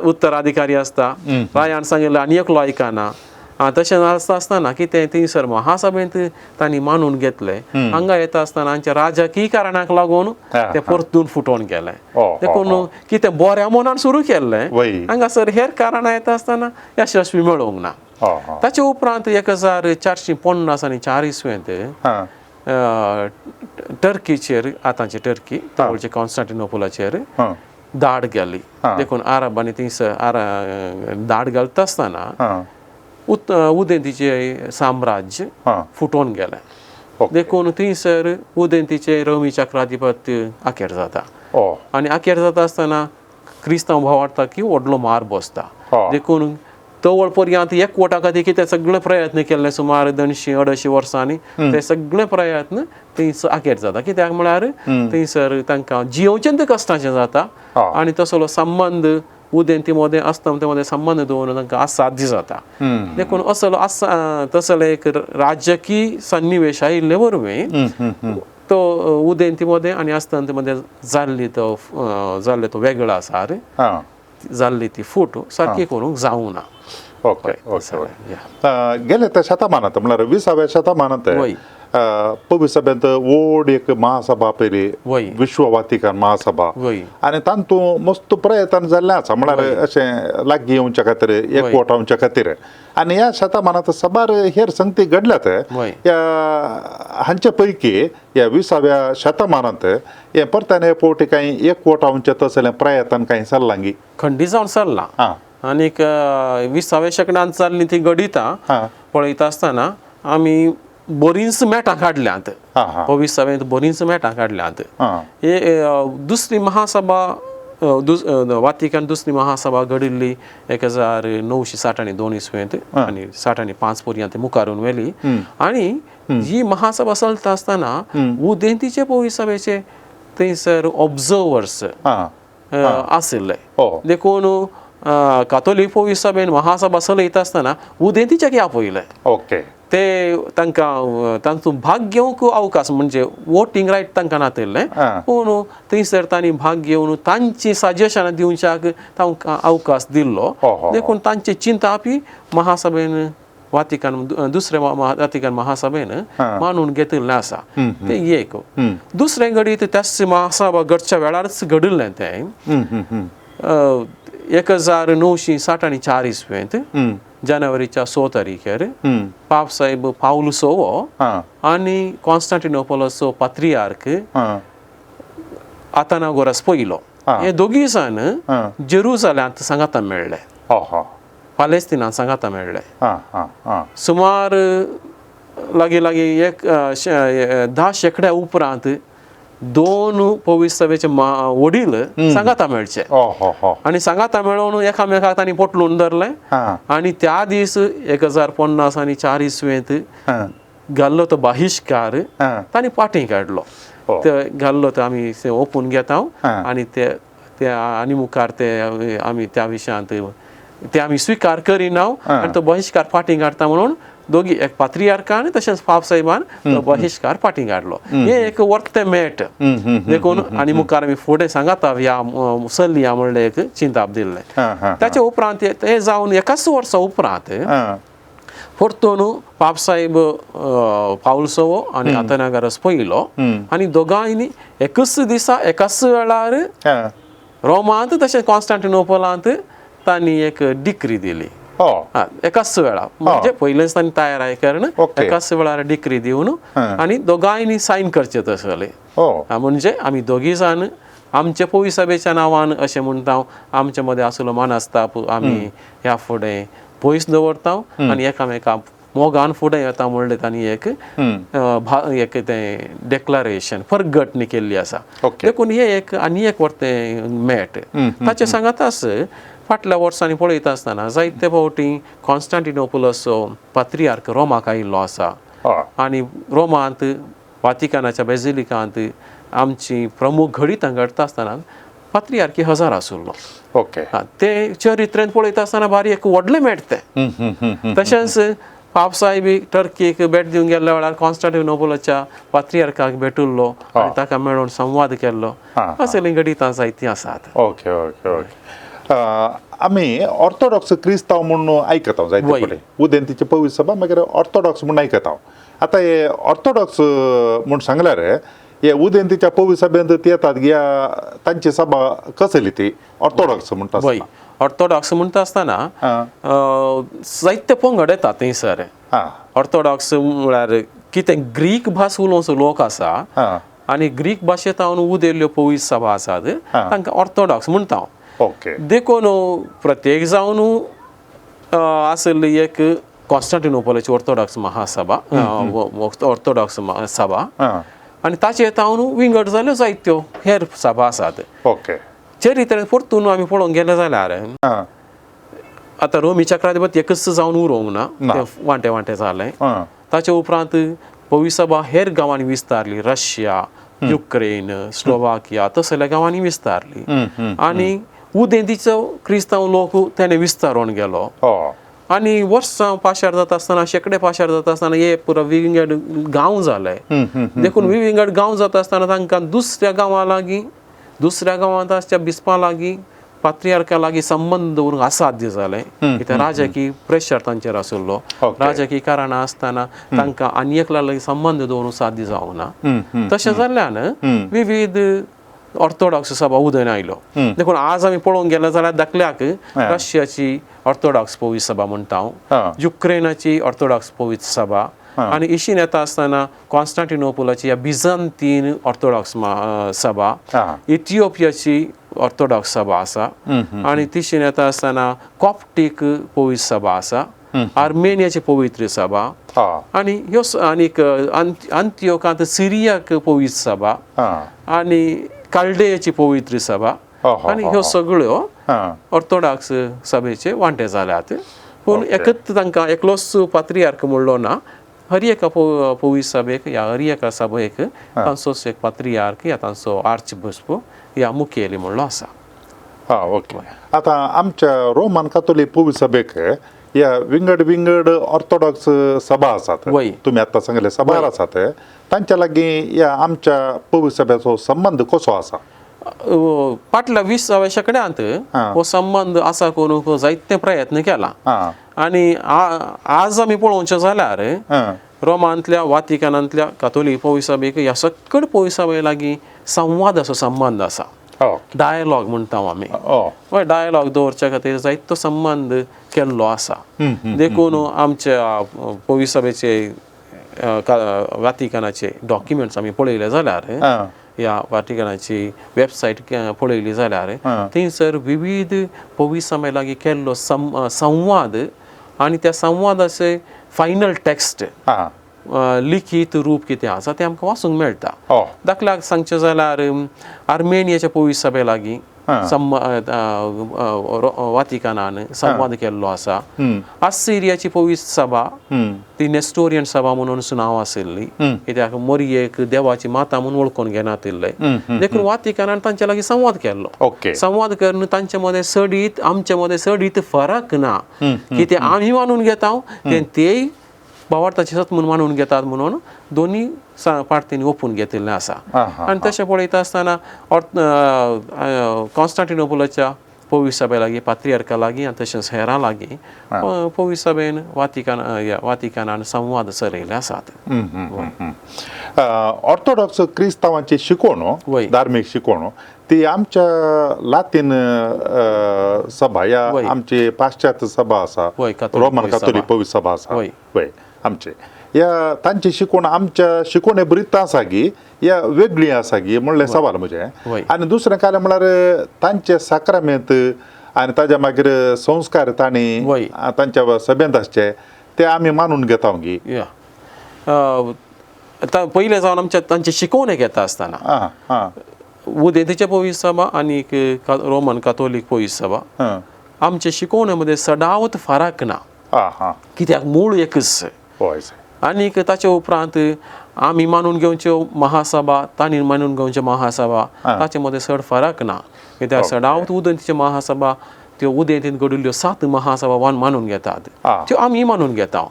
उत्तराधिकारी आसता. रायान सांगिल्लें आनी एकलो आयकना. तशें आसता आसतना कितें थंयसर महासभेंत तांणी मानून घेतलें. हांगा येता आसतना हांच्या राजकीय कारणाक लागून ते परतून फुटोवन गेले. देखून कितें बऱ्या मनान सुरू केल्लें हांगासर हेर कारणां येता आसतना यशस्वी मेळोवंक ना. ताचे उपरांत 1450 आनी 4 इसवेंत टर्कीचेर आतांचे टर्की तावळचे कॉन्स्टँटिनोपोलाचेर धाड गेली. देखून अरबांनी थंयसर धाड घालता आसतना उदेंतीचे साम्राज्य फुटोवन गेलें. देखून थंयसर उदेंतीचे रोमी चक्राधिपत्य आखेर जाता आनी आखेर जाता आसतना क्रिस्तांव भावार्थाक की व्हडलो मार बसता. देखून तवळ पर्यंत एकवटा खातीर कितें सगळे प्रयत्न केल्ले सुमार 200-250 वर्सांनी ते सगळे प्रयत्न थंयसर आखेर जाता. कित्याक म्हळ्यार थंयसर तांकां जियोवचें ते कश्टाचें जाता आनी तसलो संबंद उदेंती मदें अस्तंते मदें संबंद दवरून तांकां असाध्य जाता. देखून असलो तसले एक राजकीय सन्निवेश आयिल्ले वरवीं तो उदेंती मदें आनी अस्तंते मदें जाल्ली तो वेगळो आसा जाल्ली ती फूट सारकी करूंक जावंक ना. गेले त्या शतमानांत म्हळ्यार 20व्या शतमानांत पवित्र सभेंत व्हड एक महासभा पयली विश्व वातिकन महासभा आनी तातूंत मस्त प्रयत्न जाल्ले आसा म्हळ्यार अशें लागीं येवच्या खातीर एकवट रावच्या खातीर. आनी ह्या शतमानांत सबार हेर संगती घडल्यात. हांचे पैकी ह्या 20व्या शतमानांत हे परताने फावटी कांय एकवट रावचे तसलें प्रयत्न कांय चल्लां खंडी जावन चल्ला. आनीक 20व्या शेकड्यांत जाल्ली ती गणितां पळयता आसतना आमी बरींच मेटां काडल्यांत. पवित्र सभेंत बरींच मेटां काडल्यांत. दुसरी महासभा वातिकन दुसरी महासभा घडिल्ली 1960 आनी 2 इसवेंत आनी 60 आनी 5 पर्यंत मुखारून व्हेली. आनी ही महासभा चलता आसतना उदेंतीचे पवित्र सभेचे थंयसर ऑब्जर्वर्स आशिल्ले. देखून कातोलीक पवित्र सभेन महासभा चलयता आसतना उदेंतीच्याक आपयले. ते तांकां तातूंत भाग घेवंक अवकाश म्हणजे वोटींग रायट तांकां नातिल्लें. पूण थंयसर तांणी भाग घेवन तांची सजेशनां दिवच्याक तांकां अवकाश दिल्लो. देखून तांचे चिंता आपी महासभेन वातिकन दुसरे वातिकन महासभेन मानून घेतिल्लें आसा. ते एक. दुसरें घडीत त्याच महासभा घडच्या वेळारच घडिल्लें तें 1964 इस्वेंत जानेवारीच्या 6 तारीखेर पाप साहेब पावलुसोवो आनी कॉन्स्टँटिनोपोलचो पात्रियार्क आतानागोरस पयलो हे दोगी जाण जेरुसलेमांत सांगाता मेळ्ळे, पॅलेस्तिनांत सांगाता मेळ्ळे. सुमार लागीं 10 शेंकड्या उपरांत 2 पवित्र सभेचे वडील सांगाता मेळचे आनी सांगाता मेळोवन एकामेकाक तांणी पोटलून धरले आनी त्या दीस 1050 आनी 4 इस्वेंत घाल्लो तो बहिष्कार तांणी फाटीं काडलो. ते घाल्लो तो आमी ओपून घेता आनी ते आनी मुखार ते आमी त्या विशयांत ते आमी स्विकार करिना आनी तो बहिष्कार फाटीं काडटा म्हणून दोगी एक पात्रियार्कान तशेंच पाप साहेबान तो बहिष्कार फाटीं काडलो. हे एक वर्थ मेट देखून आनी मुखार आमी फुडें सांगाता ह्या मुसल्ली ह्या म्हणलें एक चिंताप दिल्लें. ताचे उपरांत हे जावन 1 वर्सा उपरांत परतून पाप साहेब पावलुसोवो आनी आतानागोरस पयलो आनी दोगांयनी एकच दिसा एकाच वेळार रोमांत तशेंच कॉन्स्टँटिनोपोलांत तांणी एक डिक्री दिली. एकाच वेळा म्हणजे पयलेच तांणी तयाराय करण एकाच वेळार डिक्री दिवन आनी दोगांयनी सायन करचे तसले. म्हणजे आमी दोगी जाण आमचे पवित्र सभेच्या नांवान अशें म्हणटा आमचे मदें आसलो मानास्ताप आमी ह्या फुडें पयस दवरता आनी एकामेकाक मोगान फुडें येता म्हणलें तांणी एक तें डेक्लरेशन परगटणी केल्ली आसा. देखून हे एक आनी एक वर्तें मेट. ताचे सांगाताच फाटल्या वर्सांनी पळयता आसतना जायते फावटी कॉन्स्टँटिनोपोलचो पात्रियार्क रोमाक आयिल्लो आसा आनी रोमांत वातिकानाच्या बेजिलिकांत आमची प्रमुख घडी घडटा आसतना पात्रियार्की हजर आसलो. ते चरित्रेंत पळयता आसतना भारी एक व्हडलें मेट तें. तशेंच पाप साहेब टर्कीक भेट दिवंक गेल्ल्या वेळार कॉन्स्टँटिनोपोलच्या पात्रियार्काक भेटुल्लो आनी ताका मेळून संवाद केल्लो असलीं घडितां जायतीं आसात. आमी ऑर्थोडॉक्स क्रिस्तांव म्हणून आयकता जायते कडेन उदेंतीची पवित्र सभा मागीर ऑर्थोडॉक्स म्हणून आयकता. आतां हे ऑर्थोडॉक्स म्हूण सांगल्यार हे उदेंतीच्या पवित्र सभेंत ती येतात या तांची सभा कसली ती ऑर्थोडॉक्स म्हणटा. ऑर्थोडॉक्स म्हणटा आसतना जायते पंगड येतात थंयसर. ऑर्थोडॉक्स म्हळ्यार कितें ग्रीक भास उलोवचो लोक आसा आनी ग्रीक भाशेंतल्यान उदेल्ल्यो पवित्र सभा आसात तांकां ऑर्थोडॉक्स म्हणटा. देखून प्रत्येक जावन आसली एक कॉन्स्टँटिनोपोलाची ऑर्थोडॉक्स महासभा ऑर्थोडॉक्स सभा आनी ताचे तावन विंगड जाल्यो जायत्यो हेर सभा आसात. चरित्रेंत परतून आमी पळोवंक गेले जाल्यार आतां रोमी चक्राधिपती एकच जावन उरोवंक ना, वांटे वांटे जालें. ताचे उपरांत पवित्र सभा हेर गांवांनी विस्तारली. रशिया, युक्रेन, स्लोवाकिया तसल्या गांवांनी विस्तारली आनी उदेंतीचो क्रिस्तांव लोक तेणे विस्तारून गेलो आनी वर्सां पाशार जाता आसतना शेकडे पाशार जाता आसतना हे पुरो विंगड गांव जाले. देखून विंगड गांव जाता आसतना तांकां दुसऱ्या गांवां लागीं दुसऱ्या गांवांत आसच्या बिस्पां लागीं पात्रियार्का लागीं संबंद दवरूंक असाध्य जालें. कित्याक राजकी प्रेशर तांचेर आशिल्लो. राजकी कारणां आसतना तांकां आनी एकल्या लागीं संबंद दवरूंक साध्य जावंक ना. तशें जाल्ल्यान विविध ऑर्थोडॉक्स सभा उदयन आयलो. देखून आज आमी पळोवंक गेले जाल्यार धाकल्याक रशियाची ऑर्थोडॉक्स पवित्र सभा म्हणटा, युक्रेनाची ऑर्थोडॉक्स पवित्र सभा आनी इशीन येता आसतना कॉन्स्टँटिनोपोलाची ह्या बिझंतीन ऑर्थोडॉक्स सभा, इथिओपियाची ऑर्थोडॉक्स सभा आसा आनी तिशीन येता आसतना कॉप्टीक पवित्र सभा आसा, आर्मेनियाची पवित्र सभा आनी ह्यो आनीक अंत्योकांत सिरियाक पवित्र सभा आनी काल्डेयाची पवित्र सभा आनी ह्यो सगळ्यो ऑर्थोडॉक्स सभेचे वांटे जाल्यात. पूण एकच तांकां एकलोच पात्रियार्क म्हणलो ना. हर एका पवित्र सभेक या हर एका सभेक तांचोच एक पात्रियार्क या तांचो आर्चबिशप या मुखेली म्हणलो आसा. ओके. आतां आमच्या रोमन कॅथोलिक पवित्र सभेक या विंगड ऑर्थोडॉक्स सभा आसात. तुमी आतां सांगले सभा आसात तांच्या लागीं या आमच्या पवित्र सभेचो संबंद कसो आसा? फाटल्या 20व्या शेंकड्यांत हो संबंद आसा करूंक जायते प्रयत्न केला आनी आज आमी पळोवचें जाल्यार रोमांतल्या वातिकानांतल्या कॅथोलिक पवित्र सभेक ह्या सकट पवित्र सभे लागीं संवादाचो संबंद आसा. डायलॉग म्हणटा आमी हय डायलॉग दवरच्या खातीर जायतो संबंद केल्लो आसा देखून आमच्या पवित्र सभेचे वातिकानाचे डॉक्युमेंट्स आमी पळयले जाल्यार ह्या वाटिकनाची वेबसायट पळयली जाल्यार थंयसर विविध पवित्र सभे लागीं केल्लो संवाद आनी त्या संवादाचे फायनल टेक्स्ट लिखीत रूप कितें आसा तें आमकां वाचूंक मेळटा दाखल्याक सांगचें जाल्यार आर्मेनियाच्या पवित्र सभे लागीं वातिकानान संवाद केल्लो आसा आसिरियाची पवित्र सभा ती नेस्टोरियन सभा म्हणून नांव आशिल्ली कित्याक मरियेक देवाची माता म्हणून वळखून घेनातिल्ले देखून वातिकानान तांचे लागीं संवाद केल्लो संवाद करून तांचे मदें सडीत आमचे मदें सडीत फरक ना कितें आमी मानून घेता तेय भावार्थाची सत म्हणून मानून घेतात म्हणून दोन्ही पार्टींनी ओपून घेतिल्लें आसा आनी तशें पळयता आसतना कॉन्स्टँटिनोपलाच्या पवित्र सभे लागीं पात्रियार्का लागीं आनी तशेंच हेरां लागीं पवित्र सभेन वातिकानान संवाद चलयले आसात ऑर्थोडॉक्स क्रिस्तांवांची शिकवण धार्मीक शिकवण ती आमच्या लातीन सभा या आमची पाश्चात्य सभा आसा रोमन कॅथोलिक पवित्र सभा आसा वय आमचे या तांची शिकवण आमच्या शिकवणे बरीच आसा की या वेगळी आसा की म्हणलें सवाल म्हजें आनी दुसरें काय म्हळ्यार तांचे साक्रामेंत आनी ताज्या मागीर संस्कार तांणी तांच्या सभेंत आसचे ते आमी मानून घेता की पयले जावन आमच्या तांचे शिकवणे घेता आसतना उदेंतीचे पवित्र सभा आनी रोमन कॅथोलिक पवित्र सभा आमचे शिकवणे मध्ये सदावत फरक ना कित्याक मूळ एकच आनीक ताचे उपरांत आमी मानून घेवच्यो महासभा तांणी मानून घेवच्यो महासभा ताचे मदें चड फरक ना कित्याक सदावत उदेंतीचे महासभा त्यो उदेंतीन घडिल्ल्यो 7 महासभा मानून घेतात त्यो आमी मानून घेता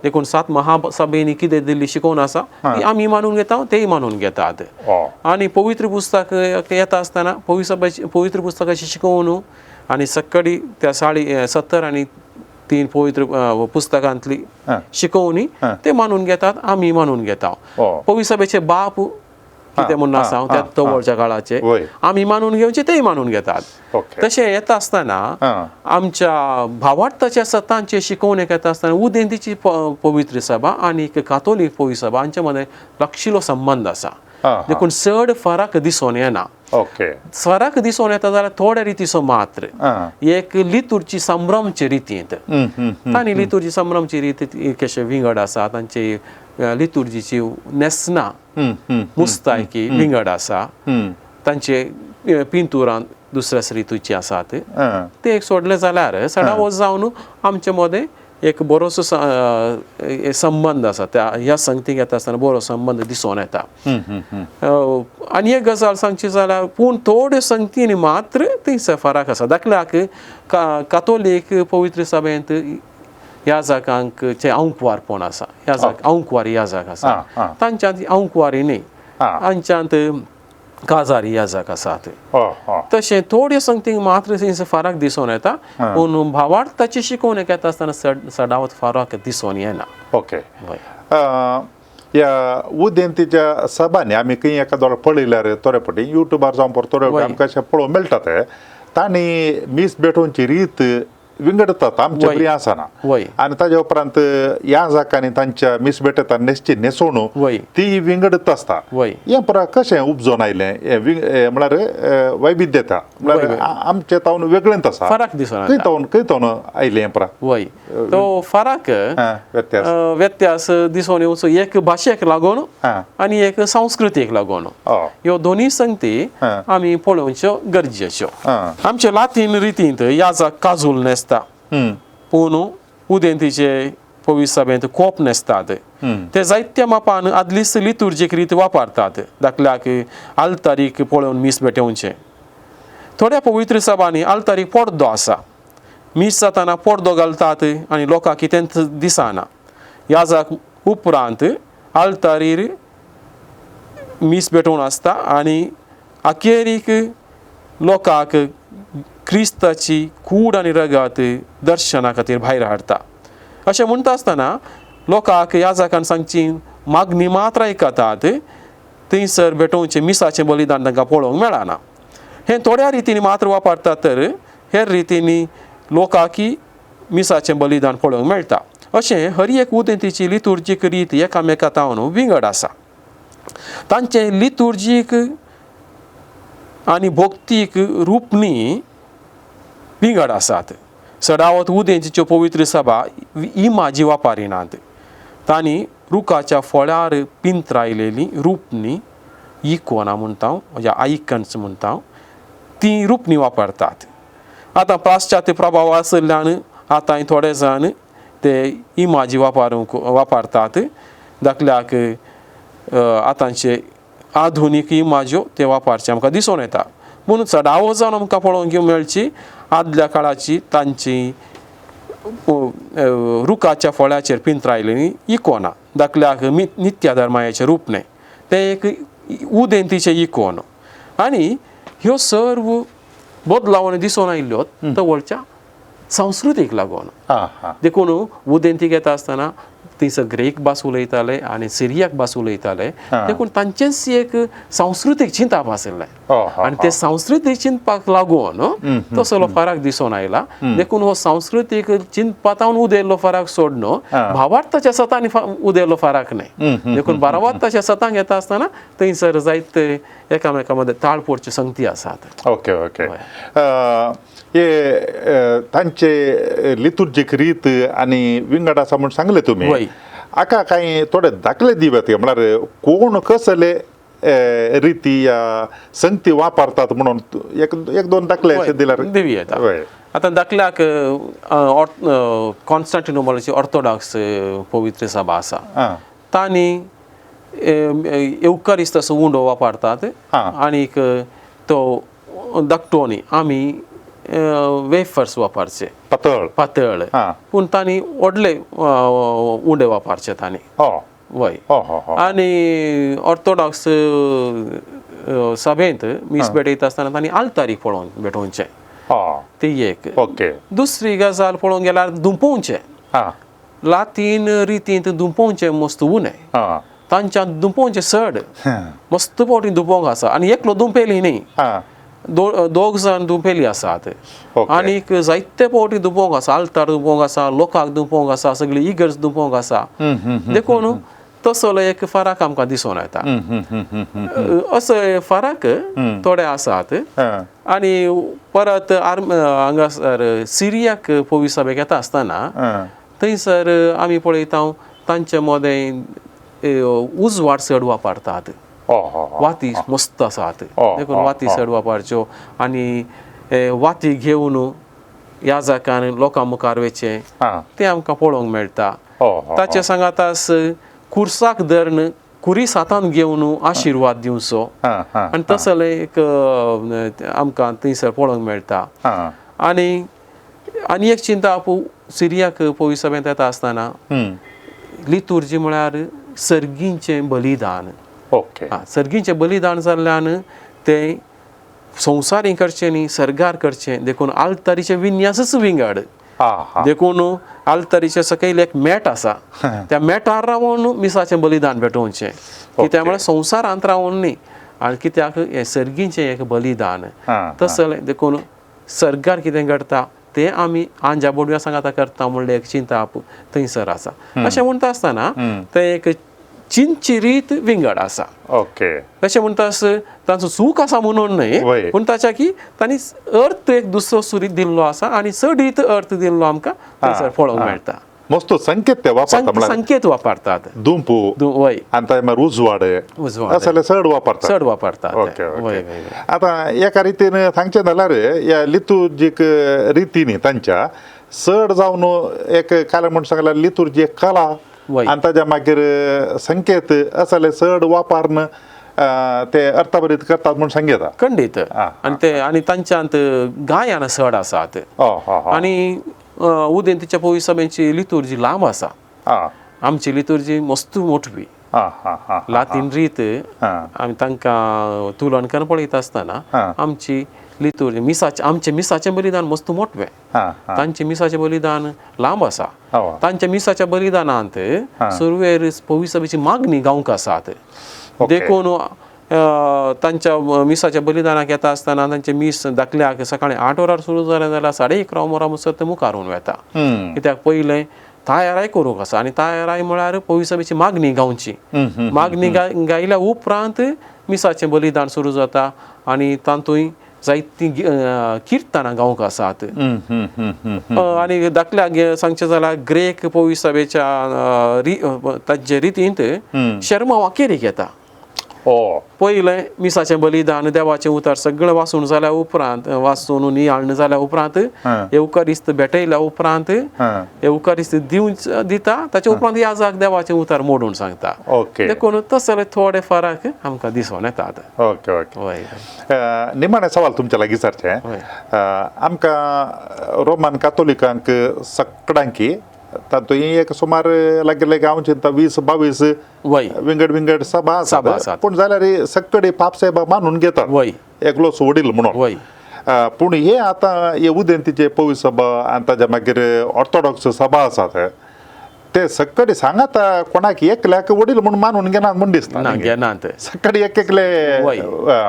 देखून 7 महासभेनी कितें दिल्ली शिकवण आसा ती आमी मानून घेता तेय मानून घेतात आनी पवित्र पुस्तक येता आसतना पवित्र पुस्तकाची शिकवण आनी सकडी त्या 70 आनी 3 पवित्र पुस्तकांतली शिकवणी ते मानून घेतात आमी मानून घेता पवित्र सभेचे बाप कितें म्हणून आसा त्या तवळच्या काळाचे आमी मानून घेवचे तेय मानून घेतात तशें येता आसतना आमच्या भावार्थाच्या सतांचे शिकवणे येता आसतना उदेंतीची पवित्र सभा आनी कातोलीक पवित्र सभा हांचे मदें लागशिल्लो संबंद आसा देखून चड फरक दिसून येना फरक दिसून येता जाल्यार थोड्या रितीचो मात्र एक लितूरची संभ्रमचे रितींत तांणी लितूरची संभ्रमची रीत कशे विंगड आसा तांचे लितूर्जीची नेसना मुस्तायकी विंगड आसा तांचे पिंतुरान दुसऱ्या रितूची आसात ते एक सोडले जाल्यार सडावत जावन आमचे मदें एक बरोसो संबंद आसा त्या ह्या संगतीक येता आसतना बरो संबंद दिसून येता आनी एक गजाल सांगची जाल्यार पूण थोड्यो संगतींनी मात्र थंयसर फरक आसा दाखल्याक कातोलीक पवित्र सभेंत याजकांक चे अंकवारपण आसा याजक अंकवारी याजक आसा तांच्यांत अंकवारी न्ही तांच्यांत काजारी याजक आसात तशें थोड्यो संगतींक मात्र थंयसर फरक दिसून येता पूण भावार्थाची शिकवण येता आसतना सदावत फरक दिसून येना या उदेंतीच्या सभांनी आमी खंय एका दोळा पळयल्यार थोडे फावटी युट्यूबार जावं थोडे आमकां अशें पळोवंक मेळटात तांणी मीस भेटोवची रीत विंगडतात आमचे बरी आसना आनी ताजे उपरांत याजकांनी तांच्या मीस भेटता नेसची न्हेसवणूक ती विंगडत आसता हें परा कशें उपजोन आयलें म्हळ्यार वैविध्यता म्हळ्यार आमचे तावन वेगळेंच आसा फरक दिसून खंय तावन आयलें हें परा तो फरक व्यत्यास दिसून येवचो एक भाशेक लागून आनी एक संस्कृतीक लागून ह्यो दोनी संगती आमी पळोवच्यो गरजेच्यो आमचे लातीन रितींत याजक काजूल नेसता पूण उदेंतीचे पवित्र सभेंत कोप नेसतात ते जायत्या मापान आदलीच लितुर्जीक रीत वापरतात दाखल्याक आल्तारीक पळोवन मीस भेटोवचें थोड्या पवित्र सभांनी आल्तारीक पडदो आसा मीस जाताना पडदो घालतात आनी लोकांक कितेंच दिसना याजक उपरांत आल्तारीर मीस भेटोवन आसता आनी अखेरीक लोकांक क्रिस्ताची कूड आनी रगत दर्शना खातीर भायर हाडटा अशें म्हणटा आसतना लोकांक याजकान सांगची मागणी मात्र आयकतात थंयसर भेटोवचें मिसाचें बलिदान तांकां पळोवंक मेळना हे थोड्या रितीने मात्र वापरतात तर हेर रितीने लोकांकी मिसाचें बलिदान पळोवंक मेळटा. अशें हर एक उदेंतीची लितुर्जीक रीत एकामेकांतावन विंगड आसा. तांचे लितुर्जीक आनी भोक्तीक रूपनी विंगड आसात. सदावत उदेंतीच्यो पवित्र सभा इमाजी वापरिनात. तांणी रुखाच्या फळार पिंत्रायलेली रूपनी इकोना म्हणटा म्हणजे आयकन्स म्हणटा ती रूपनी वापरतात. आतां पाश्चात्य प्रभाव आशिल्ल्यान आतां थोडे जाण ते इमाजी वापरतात. दाखल्याक आतांचे आधुनीक इमाज्यो ते वापरचे आमकां दिसून येता. पूण चडावो जावन आमकां पळोवंक मेळची आदल्या काळाची तांची रुखाच्या फळाचेर पिंत्रायलेली इकोना. दाखल्याक नित्य धर्माचे रूपणे ते एक उदेंतीचे इकोन. आनी ह्यो सर्व बदलावणी दिसून आयिल्ल्यो तवळच्या संस्कृतीक लागून. देखून उदेंतीक येता आसतना थंयसर ग्रीक भास उलयताले आनी सिरियाक भास उलयताले. देखून तांचेच एक सांस्कृतीक चिंतप आशिल्लें आनी ते सांस्कृतीक चिंतपाक लागून तसलो फरक दिसून आयला. देखून हो सांस्कृतीक चिंतपातावन उदेल्लो फरक सोडून भावार्थाच्या सतांनी उदेल्लो फरक न्हय. देखून भावार्थाच्या सतांक येता आसतना थंयसर जायते एकामेका मदें ताळपोळच्यो संगती आसात. Okay okay. हे तांचे लितुर्जीक रीत आनी विंगड आसा म्हूण सांगले तुमी. आका कांय थोडे दाखले दिवयात म्हळ्यार कोण कसले रिती या संगती वापरतात म्हणून एक दोन दाखले अशे दिल्यार दिवया. आतां दाखल्याक कॉन्स्टंटिनोपलची ऑर्थोडॉक्स पवित्र सभा आसा. तांणी एवकारिस्त असो उंडो वापरतात आनीक तो धाकटोनी आमी वेफर्स वापरचे पातळ. पूण तांणी व्हडले उंडे वापरचे तांणी. वय. आनी ऑर्थोडॉक्स सभेंत मीस भेटयता आसतना तांणी आल्तारीक पळोवन भेटोवचे. ती एक. दुसरी गजाल पळोवंक गेल्यार दुंपोवचे. लातीन रितींत दुंपोवचे मस्त उणे. तांच्यान दुंपोवचे चड मस्त फावटी दुंपोवंक आसा आनी एकलो दुंपेली न्ही दोग जाण दुंपेली आसात. आनीक जायते फावटी दुंपोवंक आसा. आल्तार दुंपोवंक आसा, लोकांक दुंपोवंक आसा, सगळी इगर्ज दुंपोवंक आसा. देखून तसलो एक फरक आमकां दिसून येता. असो फरक थोडे आसात. आनी परत हांगासर सिरियाक पवित्र सभेक येता आसतना थंयसर आमी पळयता तांचे मदें उजवाड चड वापरतात. वाती मस्त आसात. देखून वाती चड वापरच्यो आनी वाती घेवन याजकान लोकां मुखार वेचे ते आमकां पळोवंक मेळटा. ताचे सांगातास कुर्साक धरून कुरीस हातान घेवन आशिर्वाद दिवचो आनी तसले एक आमकां थंयसर पळोवंक मेळटा. आनी एक चिंता सिरियाक पवित्र सभेंत येता आसतना लितुर्जी म्हळ्यार सर्गींचें बलिदान. सर्गींचें बलिदान जाल्ल्यान ते संवसारी करचें न्ही सर्गार करचें. देखून आल्तारीचे विन्यासच विंगड. देखून आल्तारीचे सकयल एक मॅट आसा त्या मॅटार रावन मिसाचें बलिदान भेटोवचें. कित्याक म्हळ्यार संवसारांत रावन न्ही आनी कित्याक हें सर्गींचें एक बलिदान. तसलें देखून सर्गार कितें घडटा ते आमी आंज्या बोडव्या सांगाता करता म्हणल्यार एक चिंता थंयसर आसा. अशें म्हणटा आसतना ते एक चिंतची रीत विंगड आसा. तशें म्हणटास तांचो चूक आसा म्हणून न्हय पूण ताच्या की तांणी अर्थ एक दुसरो सुरीत दिल्लो आसा आनी चड रीत अर्थ दिल्लो आमकां थंयसर पळोवंक मेळटा. मस्त संकेत ते वापरतात. संकेत वापरतात. दुंपू वय आनी मागीर उजवाड असले चड वापरतात. आतां एका रितीन सांगचें जाल्यार ह्या लितुर्जीक रितींनी तांच्या चड जावन एक काले म्हण सांगल्यार लितुर्जी एक कला आनी ताच्या मागीर संकेत असले चड वापरन ते अर्थभरीत करतात म्हूण सांगता. खंडीत. आनी तांच्यांत गायन चड आसात. आनी उदेंतीच्या पवित्र सभेची लितुर्जी लांब आसा. आमची लितुर्जी मस्त मोठवी. लातीन रीत आमी तांकां तुलना करून पळयता आसतना आमची लितुर्जी आमचें मिसाचें बलिदान मस्त मोठवें. तांचें मिसाचें बलिदान लांब आसा. तांच्या मिसाच्या बलिदानांत सुरवेर पवित्र सभेची मागणी गावंक आसात. देखून तांच्या मिसाच्या बलिदानाक येता आसतना तांचे मीस धाकल्याक सकाळी 8 वरार सुरू जालें जाल्यार 1:30 वरां म्हणसर ते मुखारून वेता. कित्याक पयलें तायराय करूंक आसा आनी तायराय म्हळ्यार पवित्र सभेची मागणी गावची. मागणी गायल्या उपरांत मिसाचें बलिदान सुरू जाता आनी तातूंय जायतीं किर्तनां गावंक आसात. आनी धाकल्याक सांगचें जाल्यार ग्रेक पवित्र सभेच्या ताचे रितींत शर्मा वाकेरीक येता. पयलें मिसाचें बलिदान देवाचें उतर सगळें वाचून जाल्या उपरांत वाचून नियाळण जाल्या उपरांत एवकारिस्त भेटयल्या उपरांत एवकारिस्त दिता ताचे उपरांत याजाक देवाचें उतर मोडून सांगता. देखून तसले थोडे फरक आमकां दिसून येतात. Okay okay. निमाणे सवाल तुमच्या लागीं विचारचे. आमकां रोमन कातोलिकांक सगळ्यांकी तातूंत एक सुमार लागीं गांवची 20-22 विंगड सभा आसात. पूण जाल्यार सगळे पापसाहेबा मानून घेतात एकलोच वडील म्हणून. पूण हे आतां हे उदेंतीचे पवित्र सभा आनी ताच्या मागीर ऑर्थोडॉक्स सभा आसात ते सगळे सांगात कोणाक एकल्याक वडील म्हणून मानून घेनात म्हण दिसता. घेनात सगळे एक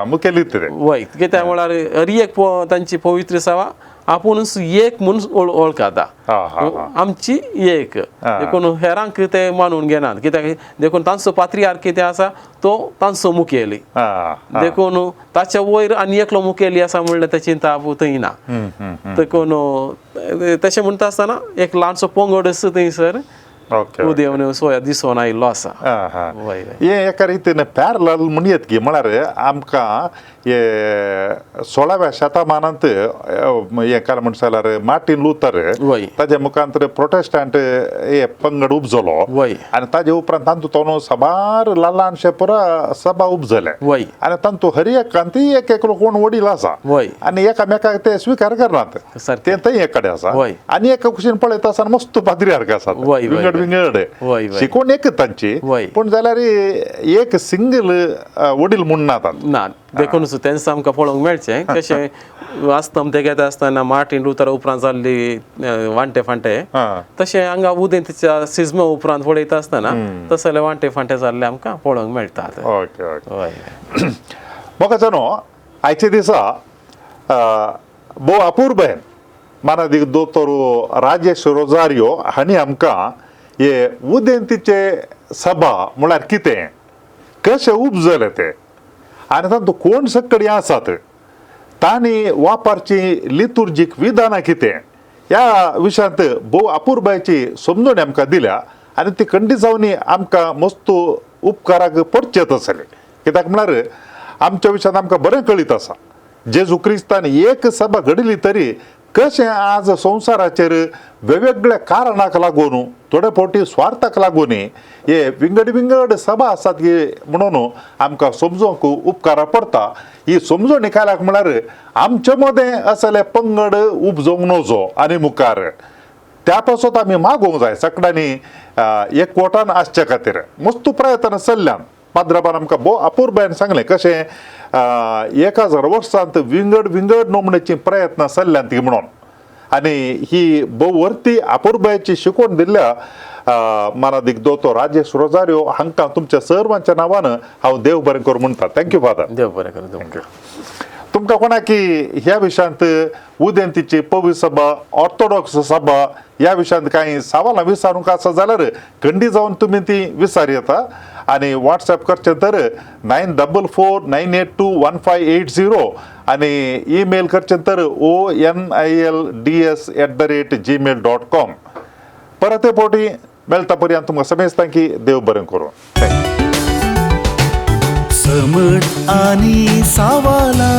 मुखेली वय कित्याक म्हळ्यार हरी एक तांची पवित्र सभा आपुणूच एक म्हणून वळखता. आमची एक देखून हेरांक ते मानून घेनात कित्याक देखून तांचो पात्रियार्क कितें आसा तो तांचो मुखेली. देखून ताच्या वयर आनी एकलो मुखेली आसा म्हणल्यार ते चिंता थंय ना. देखून तशें म्हणटा आसतना एक ल्हानसो पंगड थंयसर उदेवण सोया दिसून आयिल्लो आसा. हे एका रितीन पॅरलल म्हणयत की म्हळ्यार आमकां हे 16व्या शतमानांत हे काय म्हणटा जाल्यार मार्टिन लुथर ताजे मुखांतर प्रोटेस्टंट हे पंगड उपजलो आनी ताजे उपरांत तातूंत सबार ल्हानशे पुरा सभा उपजले आनी तातूंत हर एकांती एक कोण वडील आसा आनी एकामेकाक ते स्विकार करनात. ते थंय एक कडेन आसा आनी एका कुशीन पळयता आसतना मस्त पाद्रियार्क आसात विंगड शिकवण एक तांची. पूण जाल्यार एक सिंगल वडील म्हूण ना. देखून तेंच आमकां पळोवंक मेळचें कशें वास्तव ते घेता आसतना मार्टिन लुथर उपरांत जाल्ली वांटे फांटे तशें हांगा उदेंतीच्या सिजमा उपरांत पळयता आसतना तसले वांटे फांटे जाल्ले आमकां पळोवंक मेळटात. म्हाका जाणो आयचे दिसा भोव अपूर्वेन माननीय दोतोर राजेश रोजारियो हांणी आमकां हे उदेंतीचे सभा म्हळ्यार कितें कशें उपजले ते आनी तातूंत कोण सगळीं आसात तांणी वापरची लितुर्जीक विधानां कितें ह्या विशयांत भोव अपूर्बायची समजून आमकां दिल्या आनी ती खंडी जावन आमकां मस्त उपकाराक पडचेत आसले. कित्याक म्हळ्यार आमच्या विशयांत आमकां बरें कळीत आसा जेजू क्रिस्तान एक सभा घडिल्ली तरी कशें आज संवसाराचेर वेगवेगळ्या कारणाक लागून थोडे फावटी स्वार्थाक लागून हे विंगड सभा आसात म्हणून आमकां समजूंक उपकार पडटा. ही समजून निकालाक म्हळ्यार आमचे मदें असले पंगड उपजोवंक नजो आनी मुखार त्या पासत आमी मागोवंक जाय सगळ्यांनी एकवटान आसचे खातीर मस्त प्रयत्न चल्ल्यान. पाद्राबान आमकां भोव अपूर्बायन सांगलें कशें 1000 वर्सांत विंगड नोमणेची प्रयत्न चल्ल्यान ती म्हणून आनी ही भोव वर्ती अपूर्बायची शिकवण दिल्ल्या माननीय दोतोर राजेश रोजारियो हांकां तुमच्या सर्वांच्या नांवान हांव देव बरें करूं म्हणटा. Thank you father. देव बरें करूं. तुमकां कोणाकी ह्या विशयांत उदेंतीची पवित्र सभा ऑर्थोडॉक्स सभा ह्या विशयांत कांय सवालां विचारूंक आसा जाल्यार खंडी जावन तुमी ती विचार येता आनी व्हॉट्सॲप करचें तर 9449821580 आनी ईमेल करचें तर onilds@gmail.com. परत फावटी मेळटा पर्यंत तुमकां समेस्तां की देव बरें करूं. समट आणि सावाला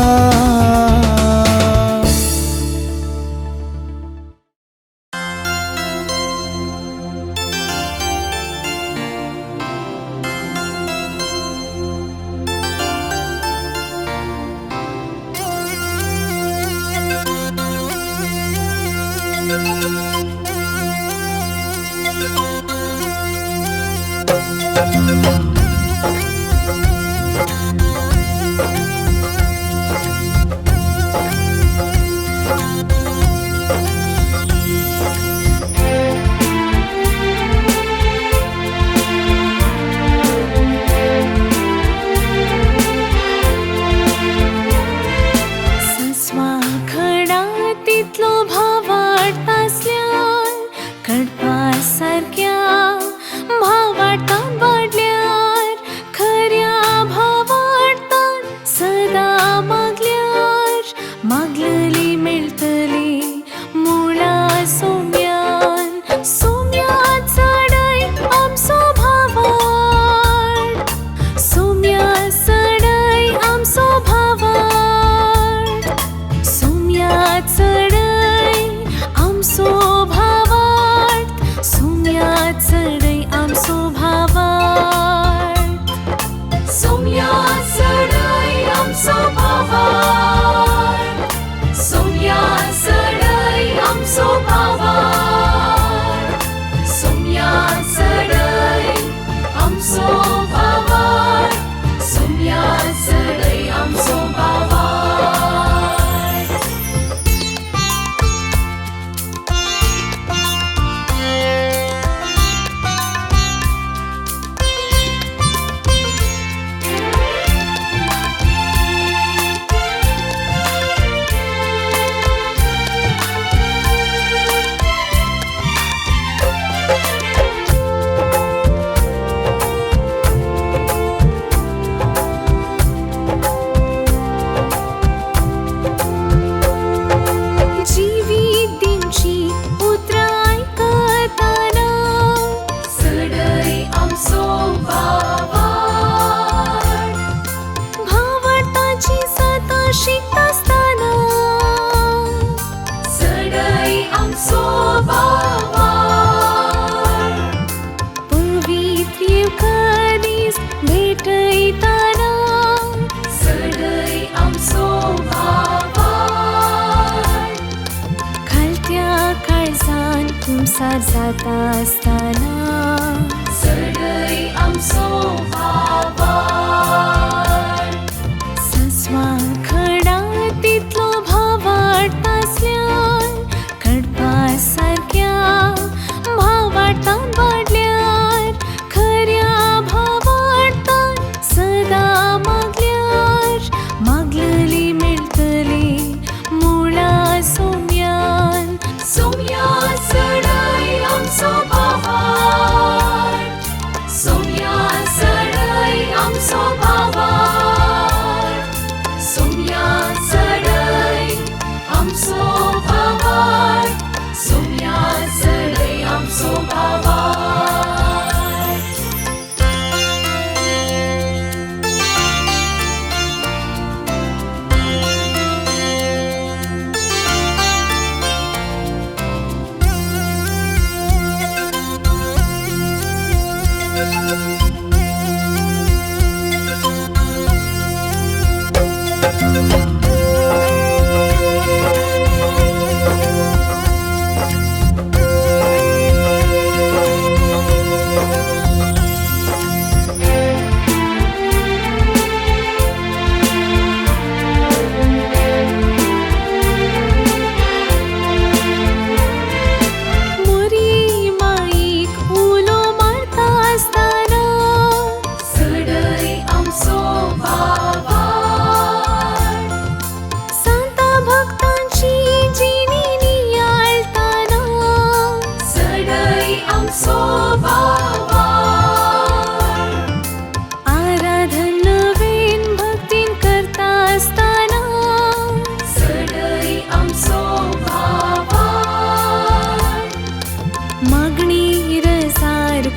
सारक्या भावाटान वाडल्यार खऱ्या भावाटान सदा मागल्यार मागलेली मेळटली मुळा सोम्यान सोम्या चढय आमचो भावाड सोम्या चढय आमचो भावाड सोम्या चढय आमचो भावाड सोम्या चढय आमचो भावाड सोम्या चढय आमचो भावाड सोम्या चढय आमचो भावाड सोम्या चढय आमचो भावाड सोम्या चढय आमचो भावाड तुमसार जाता असताना चढय आमचो भावाड सस्वा खडा तितलो भावाड आसल्यान कडपा सारक्या भावाटान वाडल्यार खऱ्या भावाटान सदा मागल्यार मागलेली मेळटली मुळा सोम्यान सोम्या चढय आमचो भावाड सोम्या चढय आमचो भावाड सोम्या चढय आमचो भावाड सोम्या चढय आमचो भावाड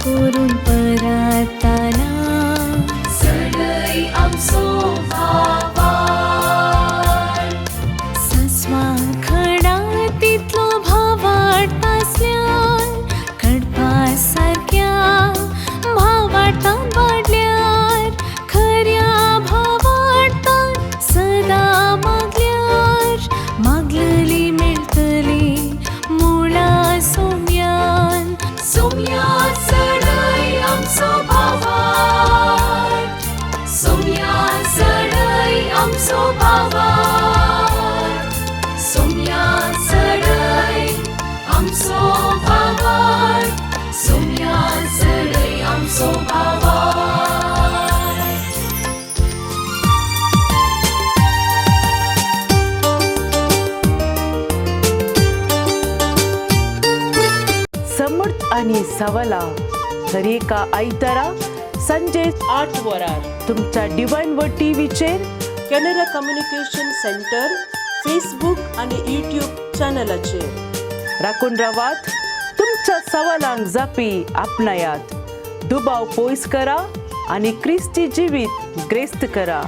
करून परताना चढय आमचो भावाड सस्वा खडा तितलो भावाड आसल्यान कडपा सारक्या भावाटान वाडल्यार खऱ्या भावाटान सदा मागल्यार मागलेली मेळटली मुळा सोम्यान सोम्या चढय आमचो भावाड सोम्या चढय आमचो भावाड सोम्या चढय आमचो भावाड सोम्या चढय आमचो भावाड समर्थ आणि सवालां दर एका आयतारा सांजे 8 वरार तुमच्या डिवायन वर्ड टीव्हीचेर कॅनरा कम्युनिकेशन सेंटर फेसबुक आणि यूट्यूब चॅनलाचेर राखून रावात. तुमच्या सवालांक जापी आपणायात. दुबाव पयस करा आणि क्रिस्ती जिवीत ग्रेस्त करा.